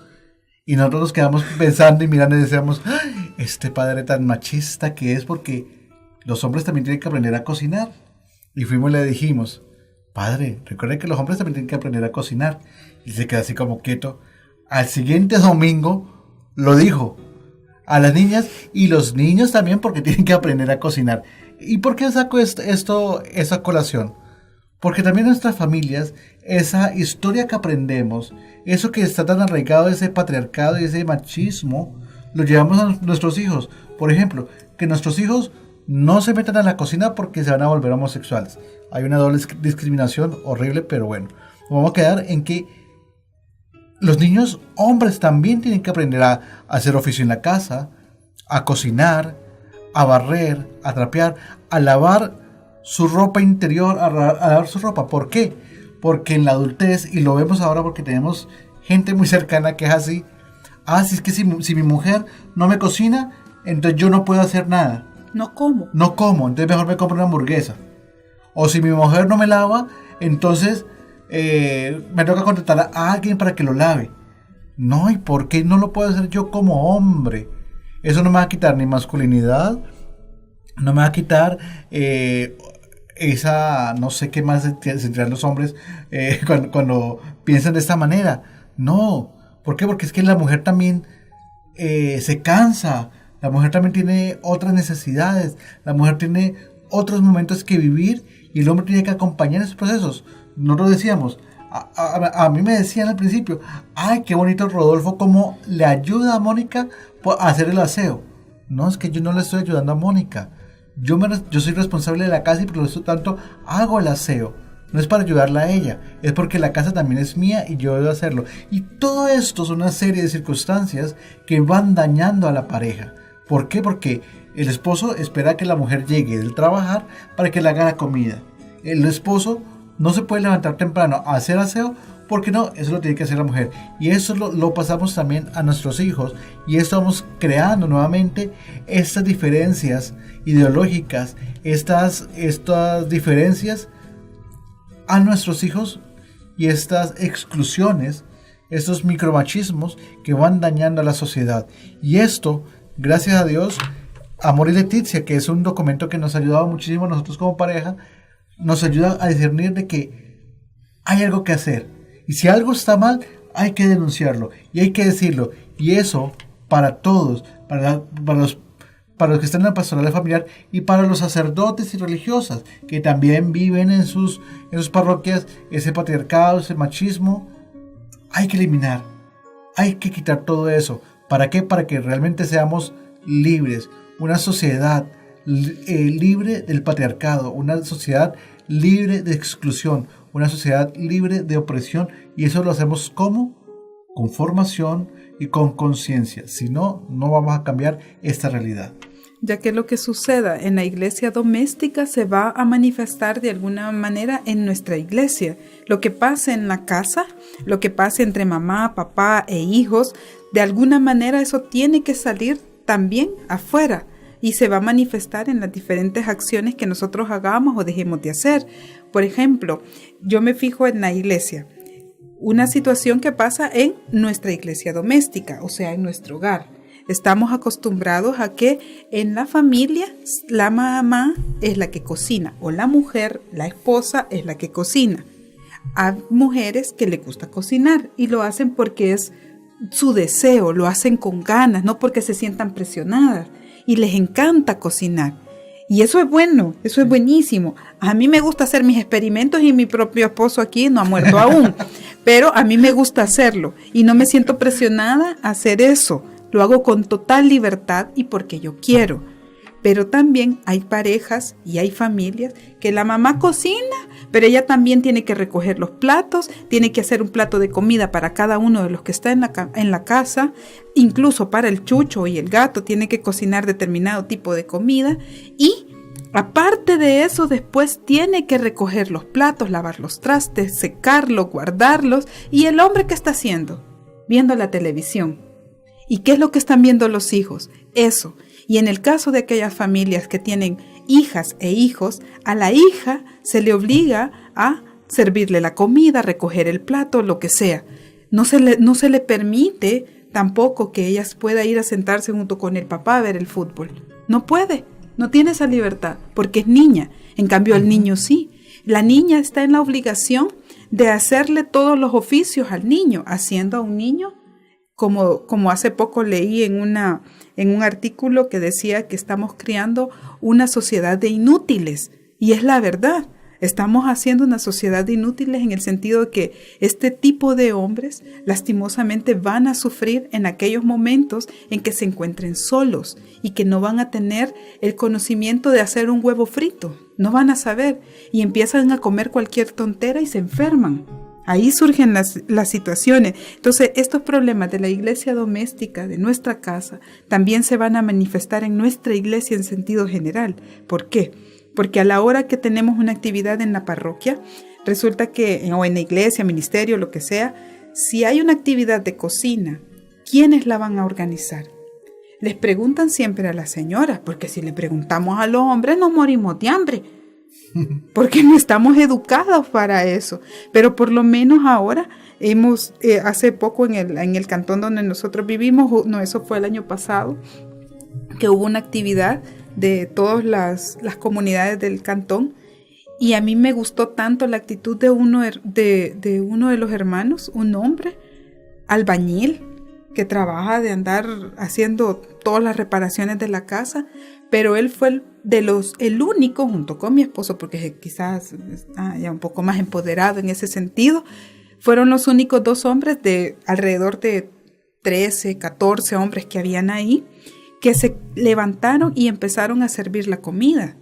Y nosotros nos quedamos pensando y mirando y decíamos: ¡ay, este padre tan machista que es! Porque los hombres también tienen que aprender a cocinar. Y fuimos y le dijimos: padre, recuerde que los hombres también tienen que aprender a cocinar. Y se quedó así como quieto. Al siguiente domingo lo dijo: a las niñas y los niños también, porque tienen que aprender a cocinar. ¿Y por qué saco esa colación? Porque también nuestras familias, esa historia que aprendemos, eso que está tan arraigado, ese patriarcado y ese machismo, lo llevamos a nuestros hijos. Por ejemplo, que nuestros hijos no se metan a la cocina porque se van a volver homosexuales. Hay una doble discriminación horrible, pero bueno, vamos a quedar en que los niños hombres también tienen que aprender a hacer oficio en la casa, a cocinar, a barrer, a trapear, a lavar su ropa interior, a lavar su ropa. ¿Por qué? Porque en la adultez, y lo vemos ahora porque tenemos gente muy cercana que es así: si es que si mi mujer no me cocina, entonces yo no puedo hacer nada. No como, entonces mejor me compro una hamburguesa. O si mi mujer no me lava, entonces me toca contratar a alguien para que lo lave. No, ¿y por qué no lo puedo hacer yo como hombre? Eso no me va a quitar ni masculinidad, no me va a quitar esa, no sé qué más sentirán los hombres cuando piensan de esta manera. No, ¿por qué? Porque es que la mujer también se cansa, la mujer también tiene otras necesidades, la mujer tiene otros momentos que vivir y el hombre tiene que acompañar esos procesos. Nosotros decíamos, a mí me decían al principio: ay, qué bonito Rodolfo, cómo le ayuda a Mónica a hacer el aseo. No, es que yo no le estoy ayudando a Mónica. Yo soy responsable de la casa y por lo tanto hago el aseo. no es para ayudarla a ella, es porque la casa también es mía y yo debo hacerlo. Y todo esto es una serie de circunstancias que van dañando a la pareja. ¿Por qué? Porque el esposo espera que la mujer llegue del trabajar para que le haga la comida. El esposo no se puede levantar temprano a hacer aseo porque no, eso lo tiene que hacer la mujer. Y eso lo pasamos también a nuestros hijos. Y estamos creando nuevamente estas diferencias ideológicas, estas diferencias a nuestros hijos y estas exclusiones, estos micromachismos que van dañando a la sociedad. Y esto, gracias a Dios, Amor y Leticia, que es un documento que nos ha ayudado muchísimo a nosotros como pareja, nos ayuda a discernir de que hay algo que hacer. Y si algo está mal, hay que denunciarlo y hay que decirlo. Y eso para todos, para los que están en la pastoral familiar y para los sacerdotes y religiosas que también viven en sus parroquias, ese patriarcado, ese machismo, hay que eliminar, hay que quitar todo eso. ¿Para qué? Para que realmente seamos libres, una sociedad libre del patriarcado, una sociedad libre de exclusión, una sociedad libre de opresión, y eso lo hacemos ¿cómo? Con formación y con conciencia. Si no, no vamos a cambiar esta realidad. Ya que lo que suceda en la iglesia doméstica se va a manifestar de alguna manera en nuestra iglesia. Lo que pase en la casa, lo que pase entre mamá, papá e hijos, de alguna manera eso tiene que salir también afuera y se va a manifestar en las diferentes acciones que nosotros hagamos o dejemos de hacer. Por ejemplo, yo me fijo en la iglesia, una situación que pasa en nuestra iglesia doméstica, o sea, en nuestro hogar. Estamos acostumbrados a que en la familia la mamá es la que cocina o la mujer, la esposa es la que cocina. Hay mujeres que les gusta cocinar y lo hacen porque es su deseo, lo hacen con ganas, no porque se sientan presionadas y les encanta cocinar. Y eso es bueno, eso es buenísimo. A mí me gusta hacer mis experimentos y mi propio esposo aquí no ha muerto aún, pero a mí me gusta hacerlo y no me siento presionada a hacer eso. Lo hago con total libertad y porque yo quiero. Pero también hay parejas y hay familias que la mamá cocina, pero ella también tiene que recoger los platos, tiene que hacer un plato de comida para cada uno de los que está en la casa, incluso para el chucho y el gato tiene que cocinar determinado tipo de comida y aparte de eso después tiene que recoger los platos, lavar los trastes, secarlos, guardarlos. ¿Y el hombre qué está haciendo? Viendo la televisión. ¿Y qué es lo que están viendo los hijos? Eso. Y en el caso de aquellas familias que tienen hijas e hijos, a la hija se le obliga a servirle la comida, recoger el plato, lo que sea. No se le permite tampoco que ella pueda ir a sentarse junto con el papá a ver el fútbol. No puede, no tiene esa libertad, porque es niña. En cambio, el niño sí. La niña está en la obligación de hacerle todos los oficios al niño, haciendo a un niño como hace poco leí en un artículo que decía que estamos creando una sociedad de inútiles. Y es la verdad. Estamos haciendo una sociedad de inútiles en el sentido de que este tipo de hombres lastimosamente van a sufrir en aquellos momentos en que se encuentren solos y que no van a tener el conocimiento de hacer un huevo frito. No van a saber y empiezan a comer cualquier tontera y se enferman. Ahí surgen las situaciones. Entonces, estos problemas de la iglesia doméstica, de nuestra casa, también se van a manifestar en nuestra iglesia en sentido general. ¿Por qué? Porque a la hora que tenemos una actividad en la parroquia, resulta que, o en la iglesia, ministerio, lo que sea, si hay una actividad de cocina, ¿quiénes la van a organizar? Les preguntan siempre a las señoras, porque si le preguntamos a los hombres nos morimos de hambre. Porque no estamos educados para eso, pero por lo menos ahora hemos, hace poco en el cantón donde nosotros vivimos, no, eso fue el año pasado, que hubo una actividad de todas las comunidades del cantón y a mí me gustó tanto la actitud de uno de los hermanos, un hombre albañil que trabaja de andar haciendo todas las reparaciones de la casa, pero él fue el único, junto con mi esposo, porque quizás está ya un poco más empoderado en ese sentido, fueron los únicos 2 hombres de alrededor de 13, 14 hombres que habían ahí, que se levantaron y empezaron a servir la comida.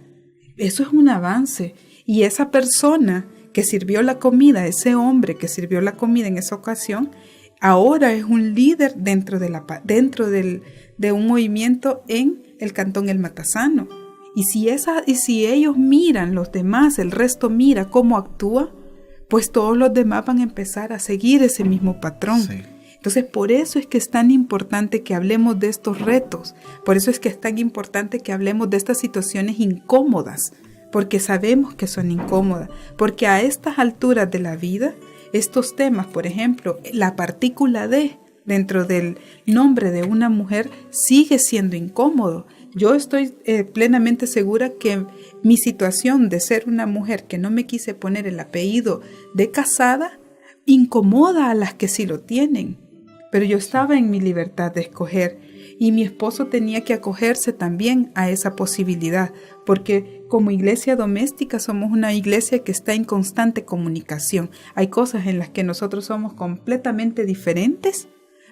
Eso es un avance. Y esa persona que sirvió la comida, ese hombre que sirvió la comida en esa ocasión, ahora es un líder dentro de un movimiento en el cantón El Matasano. Y si ellos miran, los demás, el resto mira cómo actúa, pues todos los demás van a empezar a seguir ese mismo patrón. Sí. Entonces, por eso es que es tan importante que hablemos de estos retos, por eso es que es tan importante que hablemos de estas situaciones incómodas, porque sabemos que son incómodas, porque a estas alturas de la vida, estos temas, por ejemplo, la partícula D dentro del nombre de una mujer sigue siendo incómodo. Yo estoy plenamente segura que mi situación de ser una mujer que no me quise poner el apellido de casada incomoda a las que sí lo tienen. Pero yo estaba en mi libertad de escoger y mi esposo tenía que acogerse también a esa posibilidad, porque como iglesia doméstica somos una iglesia que está en constante comunicación. Hay cosas en las que nosotros somos completamente diferentes,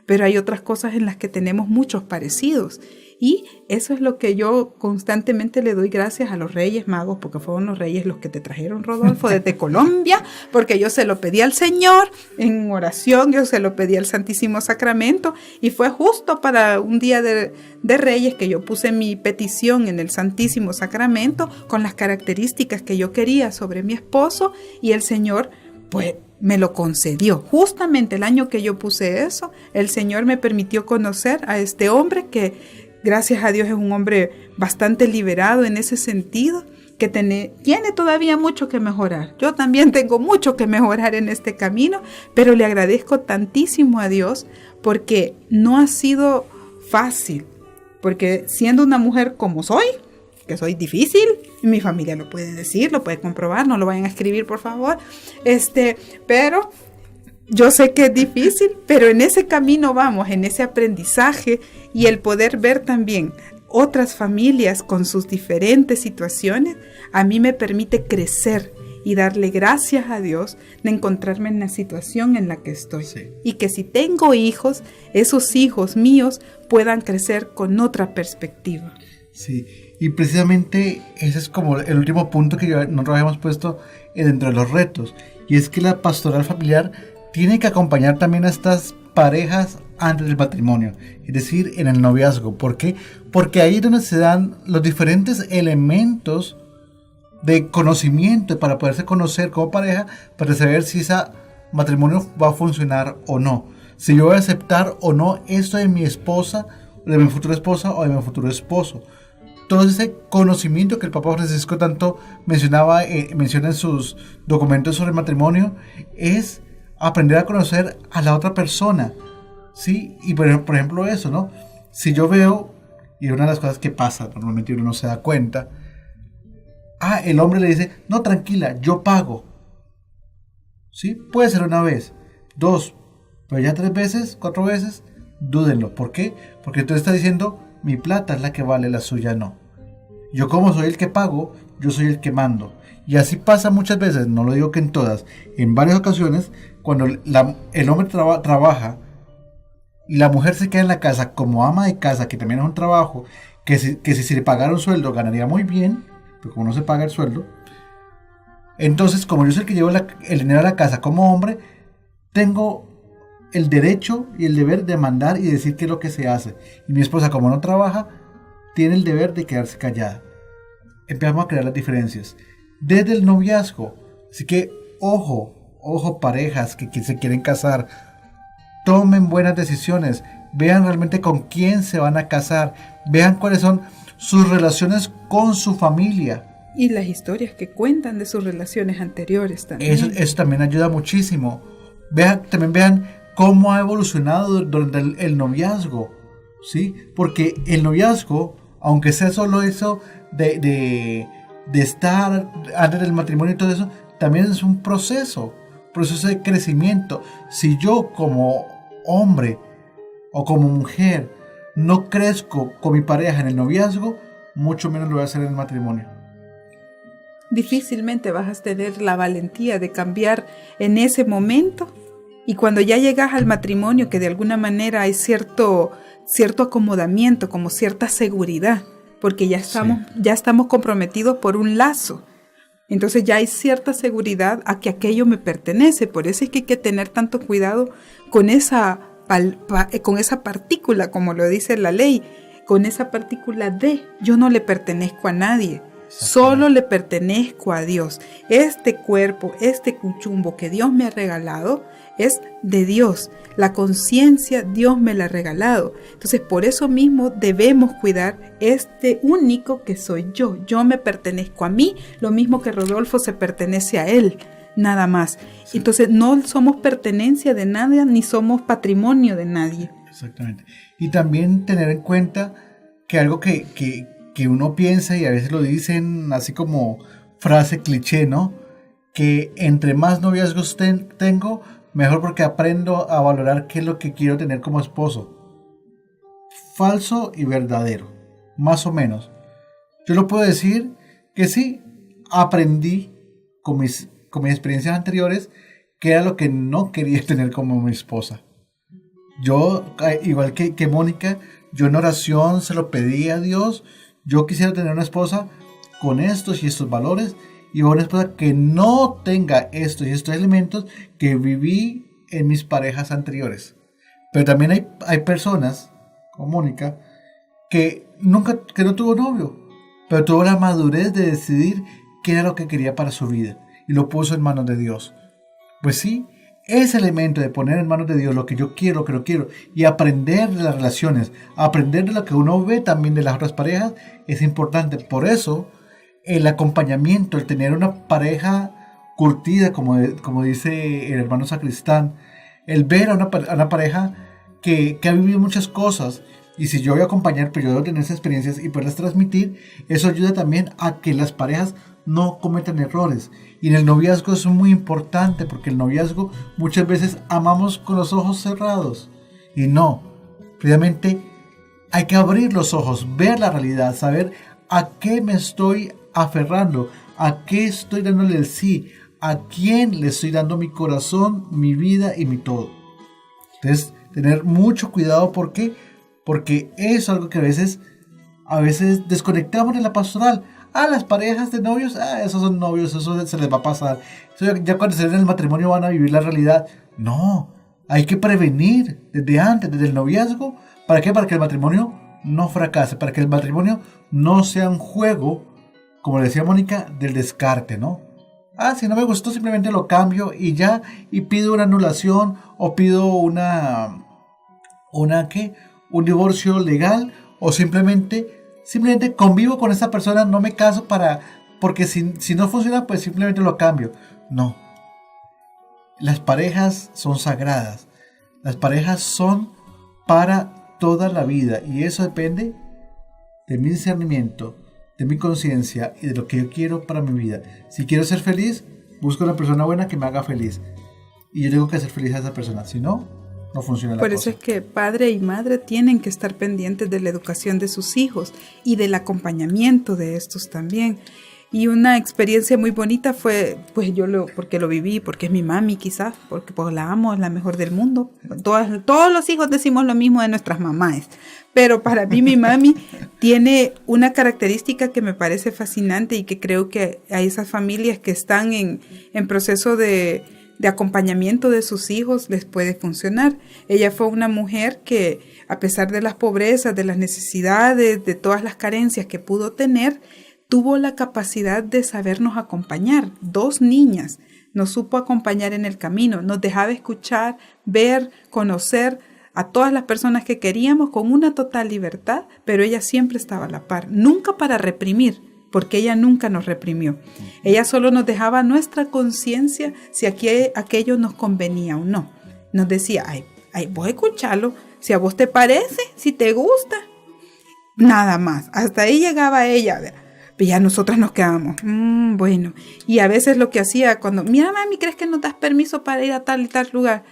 pero hay otras cosas en las que tenemos muchos parecidos. Y eso es lo que yo constantemente le doy gracias a los Reyes Magos, porque fueron los Reyes los que te trajeron, Rodolfo, desde Colombia, porque yo se lo pedí al Señor en oración, yo se lo pedí al Santísimo Sacramento, y fue justo para un día de Reyes que yo puse mi petición en el Santísimo Sacramento con las características que yo quería sobre mi esposo, y el Señor, pues, me lo concedió. Justamente el año que yo puse eso, el Señor me permitió conocer a este hombre que, gracias a Dios, es un hombre bastante liberado en ese sentido, que tiene todavía mucho que mejorar. Yo también tengo mucho que mejorar en este camino, pero le agradezco tantísimo a Dios porque no ha sido fácil, porque siendo una mujer como soy, que soy difícil, mi familia lo puede decir, lo puede comprobar, no lo vayan a escribir por favor, pero yo sé que es difícil, pero en ese camino vamos, en ese aprendizaje, y el poder ver también otras familias con sus diferentes situaciones, a mí me permite crecer y darle gracias a Dios de encontrarme en la situación en la que estoy. Sí. Y que si tengo hijos, esos hijos míos puedan crecer con otra perspectiva. Sí, y precisamente ese es como el último punto que nosotros habíamos puesto dentro de los retos, y es que la pastoral familiar tiene que acompañar también a estas parejas antes del matrimonio, es decir, en el noviazgo. ¿Por qué? Porque ahí es donde se dan los diferentes elementos de conocimiento para poderse conocer como pareja, para saber si ese matrimonio va a funcionar o no, si yo voy a aceptar o no esto de mi esposa, de mi futura esposa o de mi futuro esposo. Todo ese conocimiento que el Papa Francisco tanto menciona en sus documentos sobre el matrimonio es aprender a conocer a la otra persona, ¿sí? Y por ejemplo eso, ¿no? Si yo veo, y una de las cosas que pasa, normalmente uno no se da cuenta, el hombre le dice, no, tranquila, yo pago, ¿sí? Puede ser una vez, 2, pero ya 3 veces, 4 veces, dúdenlo. ¿Por qué? Porque entonces está diciendo, mi plata es la que vale, la suya no. Yo como soy el que pago, yo soy el que mando. Y así pasa muchas veces, no lo digo que en todas, en varias ocasiones, cuando el hombre trabaja y la mujer se queda en la casa como ama de casa, que también es un trabajo, que si se le pagara un sueldo ganaría muy bien, pero como no se paga el sueldo, entonces como yo soy el que llevo el dinero a la casa como hombre, tengo el derecho y el deber de mandar y decir qué es lo que se hace. Y mi esposa, como no trabaja, tiene el deber de quedarse callada. Empezamos a crear las diferencias desde el noviazgo. Así que ojo parejas que se quieren casar, tomen buenas decisiones, vean realmente con quién se van a casar, vean cuáles son sus relaciones con su familia. Y las historias que cuentan de sus relaciones anteriores también. Eso también ayuda muchísimo. También vean cómo ha evolucionado durante el noviazgo, ¿sí? Porque el noviazgo, aunque sea solo eso de estar antes del matrimonio y todo eso, también es un proceso de crecimiento. Si yo como hombre o como mujer no crezco con mi pareja en el noviazgo, mucho menos lo voy a hacer en el matrimonio. Difícilmente vas a tener la valentía de cambiar en ese momento, y cuando ya llegas al matrimonio, que de alguna manera hay cierto acomodamiento, como cierta seguridad, porque ya estamos comprometidos por un lazo. Entonces ya hay cierta seguridad a que aquello me pertenece. Por eso es que hay que tener tanto cuidado con esa partícula, como lo dice la ley, con esa partícula de yo no le pertenezco a nadie. Solo le pertenezco a Dios. Este cuerpo, este cuchumbo que Dios me ha regalado es de Dios. La conciencia Dios me la ha regalado. Entonces por eso mismo debemos cuidar este único que soy yo. Yo me pertenezco a mí, lo mismo que Rodolfo se pertenece a él, nada más. Sí. Entonces no somos pertenencia de nadie ni somos patrimonio de nadie. Exactamente. Y también tener en cuenta que algo que uno piensa y a veces lo dicen así como frase cliché, ¿no? Que entre más noviazgos tengo, mejor porque aprendo a valorar qué es lo que quiero tener como esposo. Falso y verdadero, más o menos. Yo lo puedo decir que sí, aprendí con mis experiencias anteriores que era lo que no quería tener como mi esposa. Yo, igual que Mónica, yo en oración se lo pedí a Dios. Yo quisiera tener una esposa con estos y estos valores y una esposa que no tenga estos y estos elementos que viví en mis parejas anteriores. Pero también hay personas, como Mónica, que no tuvo novio, pero tuvo la madurez de decidir qué era lo que quería para su vida y lo puso en manos de Dios. Pues sí, ese elemento de poner en manos de Dios lo que yo quiero, lo que no quiero, y aprender de las relaciones, aprender de lo que uno ve también de las otras parejas, es importante. Por eso, el acompañamiento, el tener una pareja curtida, como dice el hermano Sacristán, el ver a una pareja que ha vivido muchas cosas, y si yo voy a acompañar, pero yo debo tener esas experiencias y poderlas transmitir, eso ayuda también a que las parejas no cometan errores. Y en el noviazgo es muy importante, porque el noviazgo muchas veces amamos con los ojos cerrados. Y no, precisamente hay que abrir los ojos, ver la realidad, saber a qué me estoy aferrando, a qué estoy dándole el sí, a quién le estoy dando mi corazón, mi vida y mi todo. Entonces, tener mucho cuidado. ¿Por qué? Porque es algo que a veces desconectamos de la pastoral. Las parejas de novios, esos son novios, eso se les va a pasar. Eso ya cuando se den en el matrimonio van a vivir la realidad. No, hay que prevenir desde antes, desde el noviazgo. ¿Para qué? Para que el matrimonio no fracase, para que el matrimonio no sea un juego, como decía Mónica, del descarte, ¿no? Si no me gustó, simplemente lo cambio y ya, y pido una anulación o pido un divorcio legal, o simplemente convivo con esa persona, no me caso porque si no funciona, pues simplemente lo cambio. No. Las parejas son sagradas. Las parejas son para toda la vida. Y eso depende de mi discernimiento, de mi conciencia y de lo que yo quiero para mi vida. Si quiero ser feliz, busco una persona buena que me haga feliz. Y yo tengo que hacer feliz a esa persona. Si no, no funciona la cosa. Por eso es que padre y madre tienen que estar pendientes de la educación de sus hijos y del acompañamiento de estos también. Y una experiencia muy bonita fue, pues porque lo viví, porque es mi mami quizás, porque pues la amo, es la mejor del mundo. Todos los hijos decimos lo mismo de nuestras mamás, pero para mí mi mami tiene una característica que me parece fascinante y que creo que a esas familias que están en proceso de acompañamiento de sus hijos les puede funcionar. Ella fue una mujer que, a pesar de las pobrezas, de las necesidades, de todas las carencias que pudo tener, tuvo la capacidad de sabernos acompañar. 2 niñas nos supo acompañar en el camino, nos dejaba escuchar, ver, conocer a todas las personas que queríamos con una total libertad, pero ella siempre estaba a la par, nunca para reprimir, porque ella nunca nos reprimió. Ella solo nos dejaba nuestra conciencia si aquello nos convenía o no. Nos decía, vos escuchalo, si a vos te parece, si te gusta, nada más. Hasta ahí llegaba ella, pero ya nosotras nos quedábamos, bueno. Y a veces lo que hacía cuando, mira mami, ¿crees que nos das permiso para ir a tal y tal lugar?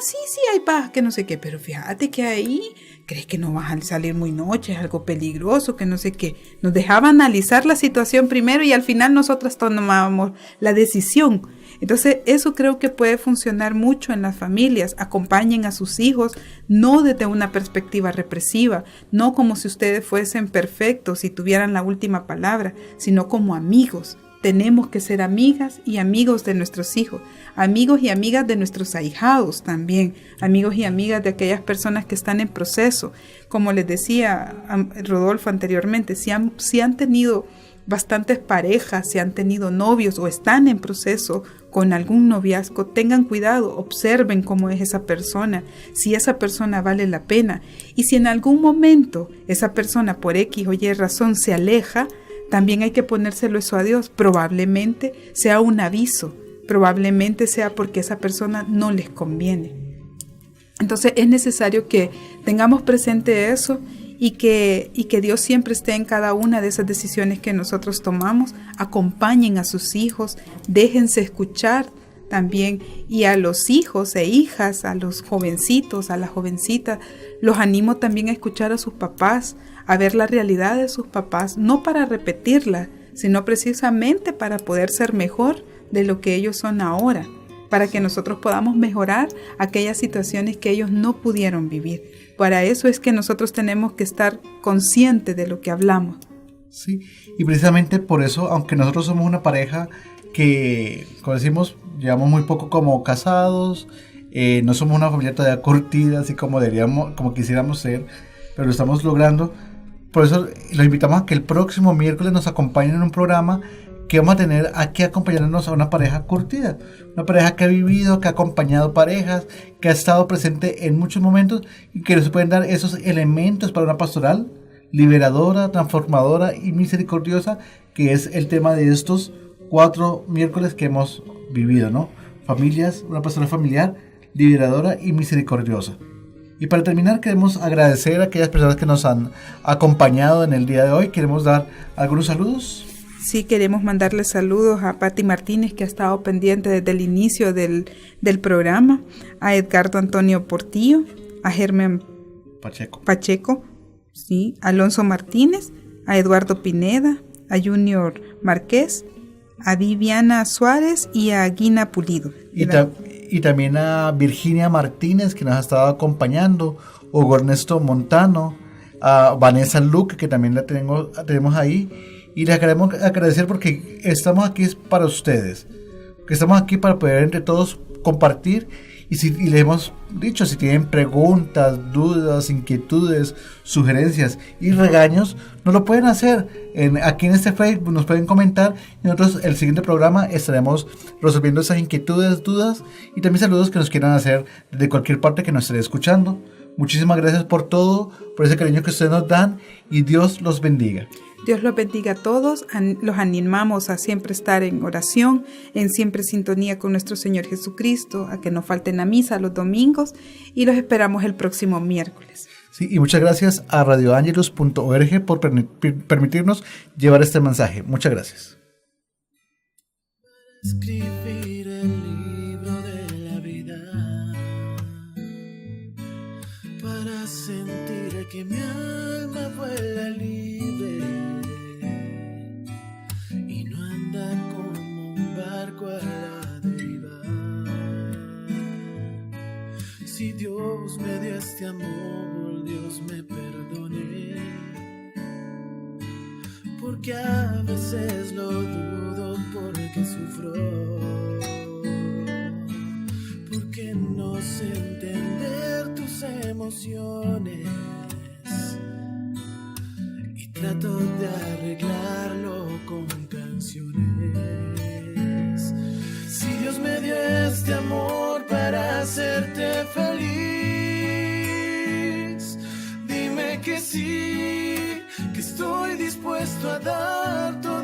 Sí, hay paz, que no sé qué, pero fíjate que ahí, ¿crees que no vas a salir muy noche? Es algo peligroso, que no sé qué. Nos dejaba analizar la situación primero y al final nosotras tomábamos la decisión. Entonces, eso creo que puede funcionar mucho en las familias. Acompañen a sus hijos, no desde una perspectiva represiva, no como si ustedes fuesen perfectos y tuvieran la última palabra, sino como amigos tenemos que ser amigas y amigos de nuestros hijos, amigos y amigas de nuestros ahijados también, amigos y amigas de aquellas personas que están en proceso. Como les decía Rodolfo anteriormente, si han tenido bastantes parejas, si han tenido novios o están en proceso con algún noviazgo, tengan cuidado, observen cómo es esa persona, si esa persona vale la pena. Y si en algún momento esa persona por X o Y razón se aleja, también hay que ponérselo eso a Dios. Probablemente sea un aviso, probablemente sea porque esa persona no les conviene. Entonces es necesario que tengamos presente eso y que Dios siempre esté en cada una de esas decisiones que nosotros tomamos. Acompañen a sus hijos, déjense escuchar también, y a los hijos e hijas, a los jovencitos, a las jovencitas, los animo también a escuchar a sus papás, a ver la realidad de sus papás, no para repetirla, sino precisamente para poder ser mejor de lo que ellos son ahora, para que nosotros podamos mejorar aquellas situaciones que ellos no pudieron vivir. Para eso es que nosotros tenemos que estar conscientes de lo que hablamos. Sí, y precisamente por eso, aunque nosotros somos una pareja que, como decimos, llevamos muy poco como casados, no somos una familia todavía curtida, así como quisiéramos ser, pero lo estamos logrando. Por eso los invitamos a que el próximo miércoles nos acompañen en un programa que vamos a tener aquí acompañándonos a una pareja curtida, una pareja que ha vivido, que ha acompañado parejas, que ha estado presente en muchos momentos y que nos pueden dar esos elementos para una pastoral liberadora, transformadora y misericordiosa, que es el tema de estos 4 miércoles que hemos vivido, ¿no? Familias, una pastoral familiar liberadora y misericordiosa. Y para terminar, queremos agradecer a aquellas personas que nos han acompañado en el día de hoy. Queremos dar algunos saludos. Sí, queremos mandarle saludos a Patti Martínez, que ha estado pendiente desde el inicio del programa, a Edgardo Antonio Portillo, a Germán Pacheco, sí, a Alonso Martínez, a Eduardo Pineda, a Junior Márquez, a Viviana Suárez y a Guina Pulido. Y también a Virginia Martínez, que nos ha estado acompañando, Hugo Ernesto Montano, a Vanessa Luque, que también la tenemos ahí. Y les queremos agradecer porque estamos aquí para ustedes, que estamos aquí para poder entre todos compartir. Y les hemos dicho, si tienen preguntas, dudas, inquietudes, sugerencias y regaños, nos lo pueden hacer aquí en este Facebook, nos pueden comentar, y nosotros el siguiente programa estaremos resolviendo esas inquietudes, dudas y también saludos que nos quieran hacer de cualquier parte que nos esté escuchando. Muchísimas gracias por todo, por ese cariño que ustedes nos dan, y Dios los bendiga. Dios los bendiga a todos. Los animamos a siempre estar en oración, en siempre sintonía con nuestro Señor Jesucristo, a que no falten a misa los domingos, y los esperamos el próximo miércoles. Sí, y muchas gracias a radioangelus.org por permitirnos llevar este mensaje. Muchas gracias. Escribir el libro de la vida para sentir que mi alma vuela libre y no anda como un barco a la deriva. Si Dios me dio este amor, Dios me perdone, porque a veces lo dudo, porque sufro, porque no sé entender tus emociones y trato de arreglarlo con canciones. Si Dios me dio este amor para hacerte feliz, dime que sí, que estoy dispuesto a dar todo